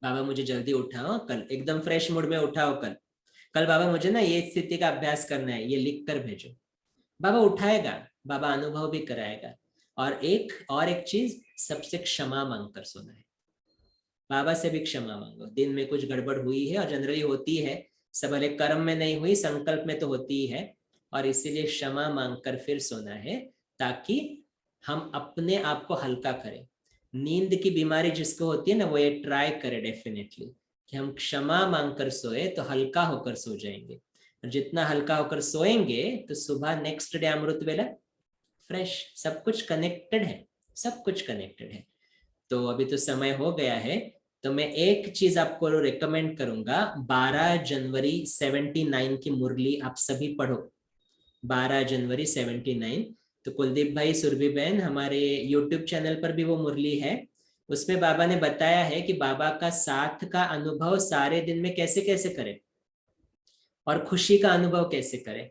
बाबा मुझे जल्दी उठाओ कल, एकदम फ्रेश मूड में उठाओ कल, कल बाबा मुझे ना ये स्थिति का अभ्यास करना है, ये लिख कर भेजो। बाबा उठाएगा, बाबा अनुभव भी कराएगा। और एक चीज, सबसे क्षमा मांगकर सोना है। बाबा से भी क्षमा मांगो, दिन में कुछ गड़बड़ हुई है, और जनरली होती है, सब भले कर्म में नहीं हुई, संकल्प में तो होती ही है, और इसीलिए क्षमा मांगकर फिर सोना है, ताकि हम अपने आप को हल्का करें। नींद की बीमारी जिसको होती है ना, वो ये ट्राई करे डेफिनेटली, कि हम क्षमा मांगकर सोए तो हल्का होकर सो जाएंगे। और जितना हल्का होकर सोएंगे तो सुबह नेक्स्ट डे अमृत वेला फ्रेश, सब कुछ कनेक्टेड है, सब कुछ कनेक्टेड है। तो अभी तो समय हो गया है, तो मैं एक चीज आपको रिकमेंड करूंगा, 12 जनवरी 79 की मुरली आप सभी पढ़ो। 12 जनवरी 79, तो कुलदीप भाई, सुरभि बहन, हमारे यूट्यूब चैनल पर भी वो मुरली है। उसमें बाबा ने बताया है कि बाबा का साथ का अनुभव सारे दिन में कैसे कैसे करें, और खुशी का अनुभव कैसे करें।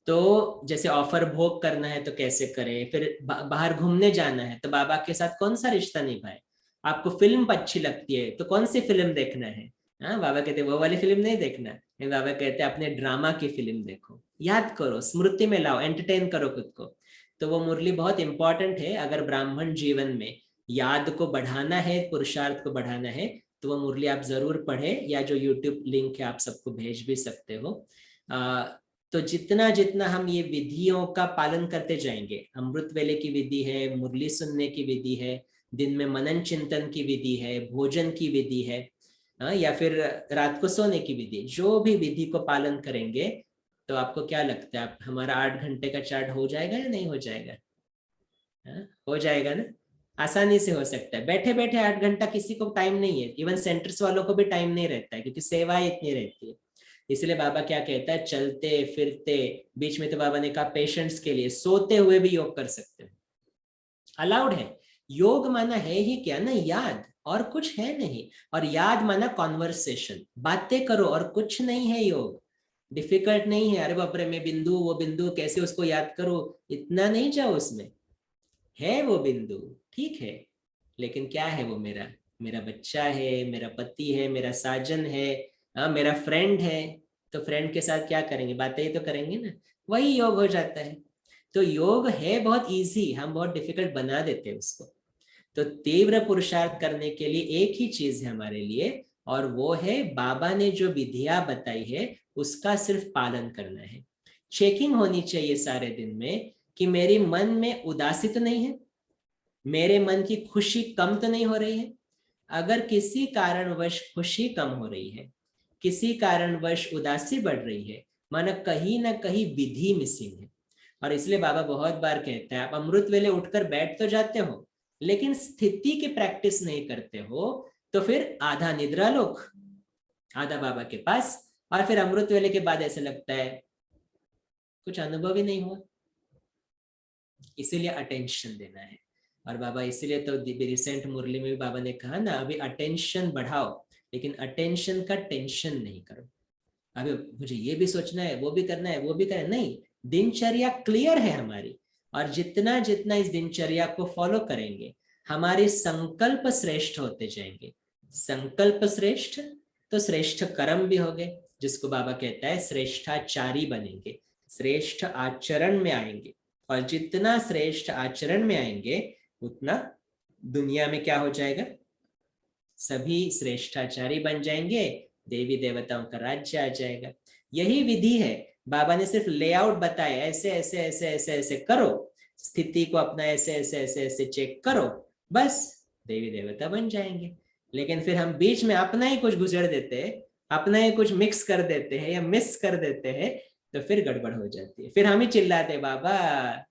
तो जैसे ऑफर भोग करना है तो कैसे करें, फिर बाहर घूमने जाना है तो बाबा के साथ कौन सा रिश्ता निभाए। आपको फिल्म अच्छी लगती है तो कौन सी फिल्म देखना है। हाँ, बाबा कहते वो वाली फिल्म नहीं देखना है, बाबा कहते अपने ड्रामा की फिल्म देखो, याद करो, स्मृति में लाओ, एंटरटेन करो खुद को। तो वो मुरली बहुत इंपॉर्टेंट है, अगर ब्राह्मण जीवन में याद को बढ़ाना है, पुरुषार्थ को बढ़ाना है, तो वो मुरली आप जरूर पढ़े, या जो यूट्यूब लिंक है आप सबको भेज भी सकते हो। तो जितना जितना हम ये विधियों का पालन करते जाएंगे, अमृत वेले की विधि है, मुरली सुनने की विधि है, दिन में मनन चिंतन की विधि है, भोजन की विधि है, या फिर रात को सोने की विधि, जो भी विधि को पालन करेंगे, तो आपको क्या लगता है, आप हमारा 8 घंटे का चार्ट हो जाएगा या नहीं हो जाएगा? हो जाएगा ना, आसानी से हो सकता है। बैठे बैठे 8 घंटा किसी को टाइम नहीं है, इवन सेंटर्स वालों को भी टाइम नहीं रहता है, क्योंकि सेवाएं इतनी रहती है। इसलिए बाबा क्या कहता है, चलते फिरते, बीच में तो बाबा ने कहा पेशेंट्स के लिए सोते हुए भी योग कर सकते हो, अलाउड है। योग माना है ही क्या ना, याद, और कुछ है नहीं। और याद माना कॉन्वर्सेशन, बातें करो, और कुछ नहीं है योग, डिफिकल्ट नहीं है। अरे बाप रे, मैं बिंदु, वो बिंदु कैसे उसको याद करो, इतना नहीं जाओ उसमें। है वो बिंदु, ठीक है, लेकिन क्या है वो, मेरा मेरा बच्चा है, मेरा पति है, मेरा साजन है, मेरा फ्रेंड है। तो फ्रेंड के साथ क्या करेंगे, बातें ही तो करेंगे ना, वही योग हो जाता है। तो योग है बहुत इजी, हम बहुत डिफिकल्ट बना देते हैं उसको। तो तीव्र पुरुषार्थ करने के लिए एक ही चीज है हमारे लिए, और वो है बाबा ने जो विधियां बताई है उसका सिर्फ पालन करना है। चेकिंग होनी चाहिए सारे दिन में, कि मेरी मन में उदासी तो नहीं है, मेरे मन की खुशी कम तो नहीं हो रही है, अगर किसी कारणवश खुशी कम हो रही है, किसी कारणवश उदासी बढ़ रही है, माना कहीं ना कहीं विधि मिसिंग है। और इसलिए बाबा बहुत बार कहते हैं, आप अमृत वेले उठकर बैठ तो जाते हो, लेकिन स्थिति की प्रैक्टिस नहीं करते हो, तो फिर आधा निद्रा लोक, आधा बाबा के पास, और फिर अमृत वेले के बाद ऐसे लगता है कुछ अनुभव ही नहीं हुआ। इसीलिए अटेंशन देना है। और बाबा इसीलिए तो रिसेंट मुरली में भी बाबा ने कहा ना, अभी अटेंशन बढ़ाओ, लेकिन अटेंशन का टेंशन नहीं करो। अभी मुझे ये भी सोचना है, वो भी करना है, वो भी करना है, नहीं, दिनचर्या क्लियर है हमारी। और जितना जितना इस दिनचर्या को फॉलो करेंगे, हमारे संकल्प श्रेष्ठ होते जाएंगे। संकल्प श्रेष्ठ तो श्रेष्ठ कर्म भी होंगे, जिसको बाबा कहता है श्रेष्ठाचारी बनेंगे, श्रेष्ठ आचरण में आएंगे। और जितना श्रेष्ठ आचरण में आएंगे, उतना दुनिया में क्या हो जाएगा, सभी श्रेष्ठाचारी बन जाएंगे, देवी देवताओं का राज्य आ जाएगा। यही विधि है। बाबा ने सिर्फ लेआउट बताया, ऐसे ऐसे ऐसे ऐसे ऐसे करो, स्थिति को अपना ऐसे ऐसे ऐसे ऐसे चेक करो, बस देवी देवता बन जाएंगे। लेकिन फिर हम बीच में अपना ही कुछ गुजर देते हैं, अपना ही कुछ मिक्स कर देते हैं या मिस कर देते हैं, तो फिर गड़बड़ हो जाती है। फिर हम ही चिल्लाते, बाबा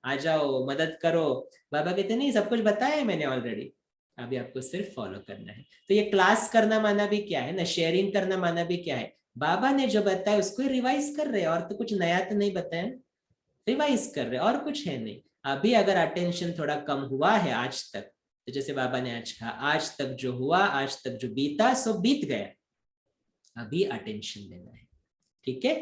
आ जाओ, मदद करो। बाबा कहते नहीं, सब कुछ बताया है मैंने ऑलरेडी, अभी आपको सिर्फ फॉलो करना है। तो ये क्लास करना माना भी क्या है ना, शेयरिंग करना माना भी क्या है, बाबा ने जो बताया उसको रिवाइज कर रहे हैं, और तो कुछ नया तो नहीं बताया, रिवाइज कर रहे, और कुछ है नहीं। अभी अगर अटेंशन थोड़ा कम हुआ है आज तक, तो जैसे बाबा ने आज कहा, आज तक जो हुआ, आज तक जो बीता सो बीत गया, अभी अटेंशन देना है। ठीक है,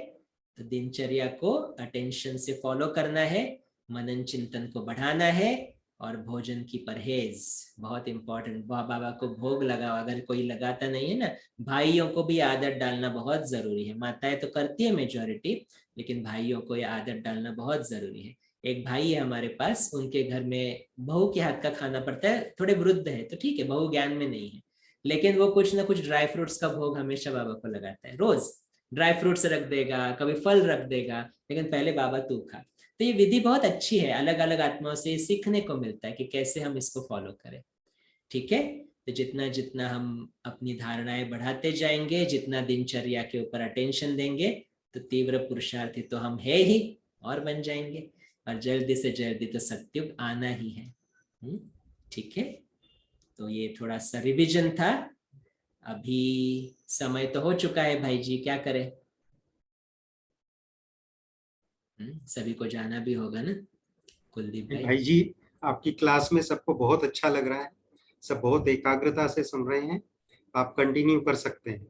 तो दिनचर्या को अटेंशन से फॉलो करना है, मनन चिंतन को बढ़ाना है, और भोजन की परहेज बहुत इंपॉर्टेंट। बाबा को भोग लगाओ, अगर कोई लगाता नहीं है ना, भाइयों को भी आदत डालना बहुत जरूरी है। माताएं तो करती है मेजोरिटी, लेकिन भाइयों को ये आदत डालना बहुत जरूरी है। एक भाई है हमारे पास, उनके घर में बहू के हाथ का खाना पड़ता है, थोड़े वृद्ध है तो ठीक है, बहू ज्ञान में नहीं है, लेकिन वो कुछ ना कुछ ड्राई फ्रूट्स का भोग हमेशा बाबा को लगाता है। रोज ड्राई फ्रूट्स रख देगा, कभी फल रख देगा, लेकिन पहले बाबा तू खा। तो ये विधि बहुत अच्छी है, अलग अलग आत्माओं से सीखने को मिलता है कि कैसे हम इसको फॉलो करें। ठीक है, तो जितना जितना हम अपनी धारणाएं बढ़ाते जाएंगे, जितना दिनचर्या के ऊपर अटेंशन देंगे, तो तीव्र पुरुषार्थी तो हम है ही, और बन जाएंगे। और जल्दी से जल्दी तो सत्युग आना ही है। ठीक है, तो ये थोड़ा सा रिविजन था। अभी समय तो हो चुका है भाई जी, क्या करें? सभी को जाना भी होगा ना, कुलदीप भाई। भाई जी, आपकी क्लास में सबको बहुत अच्छा लग रहा है, सब बहुत एकाग्रता से सुन रहे हैं, आप कंटिन्यू कर सकते हैं।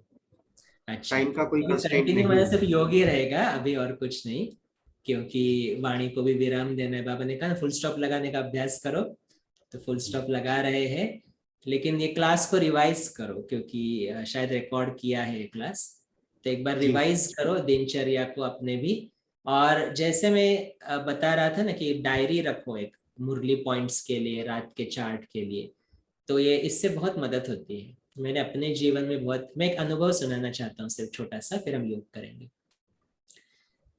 अच्छा, टाइम का कोई अभी कंस्ट्रेंट कंटिन्यू नहीं वाला है। सिर्फ योग ही रहेगा, अभी और कुछ नहीं, क्योंकि वाणी को भी विराम देना है। बाबा ने कहा ना, फुल स्टॉप लगाने का अभ्यास करो, तो फुल स्टॉप लगा रहे हैं। लेकिन ये क्लास को रिवाइज करो, क्योंकि शायद रिकॉर्ड किया है क्लास, तो एक बार जी रिवाइज करो दिनचर्या को अपने भी। और जैसे मैं बता रहा था ना कि डायरी रखो एक मुरली पॉइंट्स के लिए, रात के चार्ट के लिए, तो ये इससे बहुत मदद होती है। मैंने अपने जीवन में बहुत, मैं एक अनुभव सुनाना चाहता हूँ सिर्फ छोटा सा, फिर हम योग करेंगे।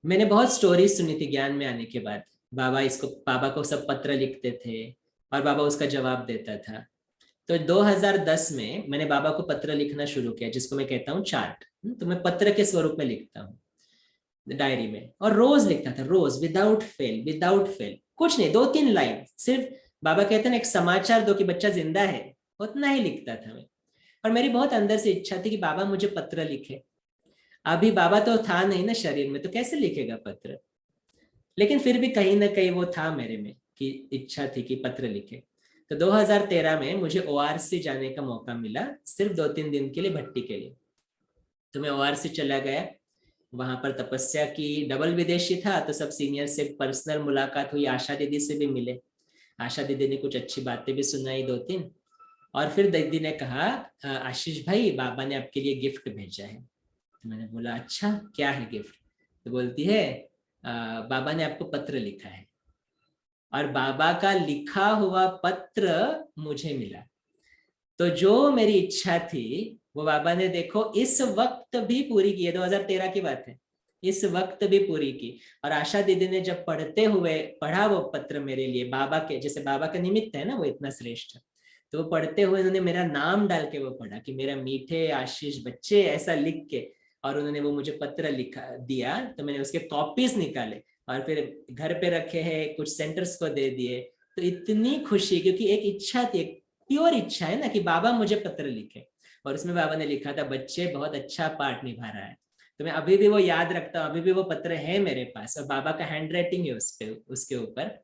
मैंने बहुत स्टोरी सुनी थी ज्ञान में आने के बाद। बाबा को सब पत्र लिखते थे, और बाबा उसका जवाब देता था। तो 2010 में मैंने बाबा को पत्र लिखना शुरू किया, जिसको मैं कहता हूँ चार्ट। तो मैं पत्र के स्वरूप में लिखता हूँ डायरी में, और रोज लिखता था, रोज, विदाउट फेल, विदाउट फेल, कुछ नहीं, 2-3 लाइन सिर्फ। बाबा कहते हैं ना, एक समाचार दो कि बच्चा जिंदा है, उतना ही लिखता था मैं। और मेरी बहुत अंदर से इच्छा थी कि बाबा मुझे पत्र लिखे। अभी बाबा तो था नहीं ना शरीर में, तो कैसे लिखेगा पत्र, लेकिन फिर भी कहीं ना कहीं वो था मेरे में कि इच्छा थी कि पत्र लिखे। तो 2013 में मुझे ओआरसी जाने का मौका मिला, सिर्फ 2-3 दिन के लिए, भट्टी के लिए। तो मैं ओआरसी चला गया, वहां पर तपस्या की, डबल विदेशी था, तो सब सीनियर से पर्सनल मुलाकात हुई, आशा दीदी से भी मिले। आशा दीदी ने कुछ अच्छी बातें भी सुनाई 2-3। और फिर दीदी ने कहा, आशीष भाई, बाबा ने आपके लिए गिफ्ट भेजा है। तो मैंने बोला, अच्छा क्या है गिफ्ट? तो बोलती है, बाबा ने आपको पत्र लिखा है। और बाबा का लिखा हुआ पत्र मुझे मिला। तो जो मेरी इच्छा थी, वो बाबा ने देखो इस वक्त भी पूरी की है। 2013 की बात है, इस वक्त भी पूरी की। और आशा दीदी ने जब पढ़ते हुए पढ़ा वो पत्र मेरे लिए, बाबा के, जैसे बाबा का निमित्त है ना वो इतना श्रेष्ठ, तो वो पढ़ते हुए उन्होंने मेरा नाम डाल के वो पढ़ा कि मेरा मीठे आशीष बच्चे, ऐसा लिख के, और उन्होंने वो मुझे पत्र लिखा दिया। तो मैंने उसके कॉपीज निकाले और फिर घर पे रखे हैं, कुछ सेंटर्स को दे दिए। तो इतनी खुशी, क्योंकि एक इच्छा थी, एक प्योर इच्छा है ना कि बाबा मुझे पत्र लिखे। और उसमें बाबा ने लिखा था, बच्चे बहुत अच्छा पार्ट निभा रहा है। तो मैं अभी भी वो याद रखता हूँ, अभी भी वो पत्र है मेरे पास, और बाबा का हैंड राइटिंग है उस पे, उसके ऊपर।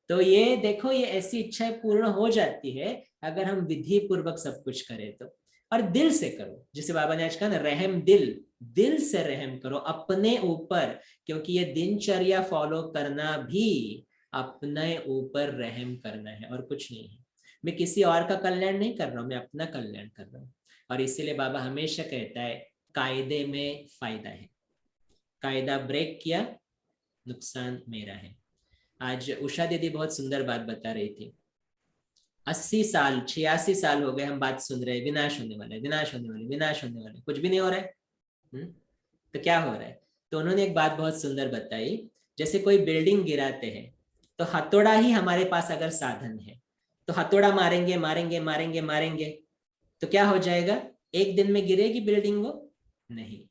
तो ये देखो, ये ऐसी इच्छाएं पूर्ण हो जाती है अगर हम विधि पूर्वक सब कुछ करें तो, और दिल से करो। जैसे बाबा ने आज कहा ना, रहम दिल, दिल से रहम करो अपने ऊपर, क्योंकि ये दिनचर्या फॉलो करना भी अपने ऊपर रहम करना है और कुछ नहीं है। मैं किसी और का कल्याण नहीं कर रहा हूं, मैं अपना कल्याण कर रहा हूँ। और इसीलिए बाबा हमेशा कहता है, कायदे में फायदा है, कायदा ब्रेक किया नुकसान मेरा है। आज उषा दीदी बहुत सुंदर बात बता रही थी। 80 साल 86 साल हो गए हम बात सुन रहे हैं, विनाश होने वाला है, विनाश होने वाले, विनाश होने वाले, कुछ भी नहीं हो रहा है। तो क्या हो रहा है? तो उन्होंने एक बात बहुत सुंदर बताई। जैसे कोई बिल्डिंग गिराते हैं, तो हथौड़ा ही हमारे पास अगर साधन है, तो हथौड़ा मारेंगे मारेंगे मारेंगे मारेंगे, तो क्या हो जाएगा? एक दिन में गिरेगी बिल्डिंग वो? नहीं।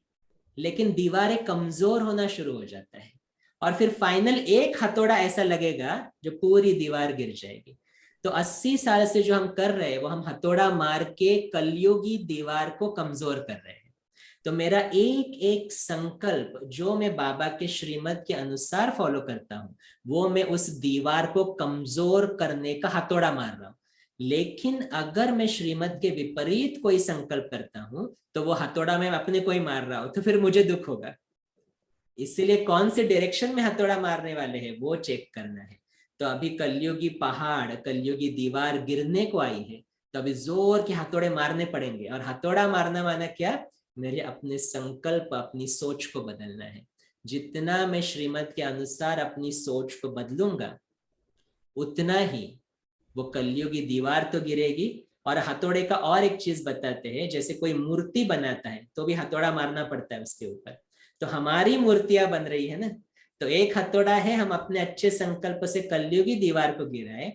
लेकिन दीवारें कमजोर होना शुरू हो जाता है, और फिर फाइनल एक हथौड़ा ऐसा लगेगा जो पूरी दीवार गिर जाएगी। तो 80 साल से जो हम कर रहे हैं, वो हम हथौड़ा मार के कलयुगी दीवार को कमजोर कर रहे हैं। तो मेरा एक एक संकल्प जो मैं बाबा के श्रीमत के अनुसार फॉलो करता हूं, वो मैं उस दीवार को कमजोर करने का हथौड़ा मार रहा हूं। लेकिन अगर मैं श्रीमत के विपरीत कोई संकल्प करता हूं, तो वो हथौड़ा मैं अपने को ही मार रहा हूं, तो फिर मुझे दुख होगा। इसीलिए कौन से डायरेक्शन में हथौड़ा मारने वाले हैं वो चेक करना है। तो अभी कलयुगी पहाड़, कलयुगी दीवार गिरने को आई है, तो अभी जोर के हथौड़े मारने पड़ेंगे। और हथौड़ा मारना माना क्या? मेरे अपने संकल्प, अपनी सोच को बदलना है। जितना मैं श्रीमत के अनुसार अपनी सोच को बदलूंगा, उतना ही वो कलयुगी दीवार तो गिरेगी। और हथौड़े का और एक चीज बताते हैं, जैसे कोई मूर्ति बनाता है तो भी हथौड़ा मारना पड़ता है उसके ऊपर। तो हमारी मूर्तियां बन रही है ना, तो एक हथौड़ा है हम अपने अच्छे संकल्प से कलयुगी दीवार को गिराए,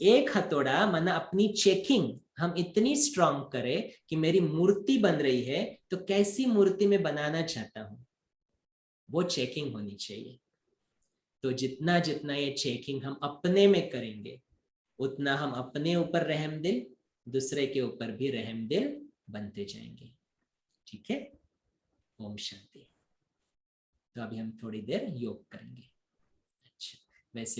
एक हथौड़ा माना अपनी चेकिंग हम इतनी स्ट्रांग करें कि मेरी मूर्ति बन रही है, तो कैसी मूर्ति में बनाना चाहता हूं, वो चेकिंग होनी चाहिए। तो जितना जितना ये चेकिंग हम अपने में करेंगे, उतना हम अपने ऊपर रहम दिल, दूसरे के ऊपर भी रहम दिल बनते जाएंगे। ठीक है? ओम शांति। तो अभी हम थोड़ी देर योग करेंगे। अच्छा, वैसे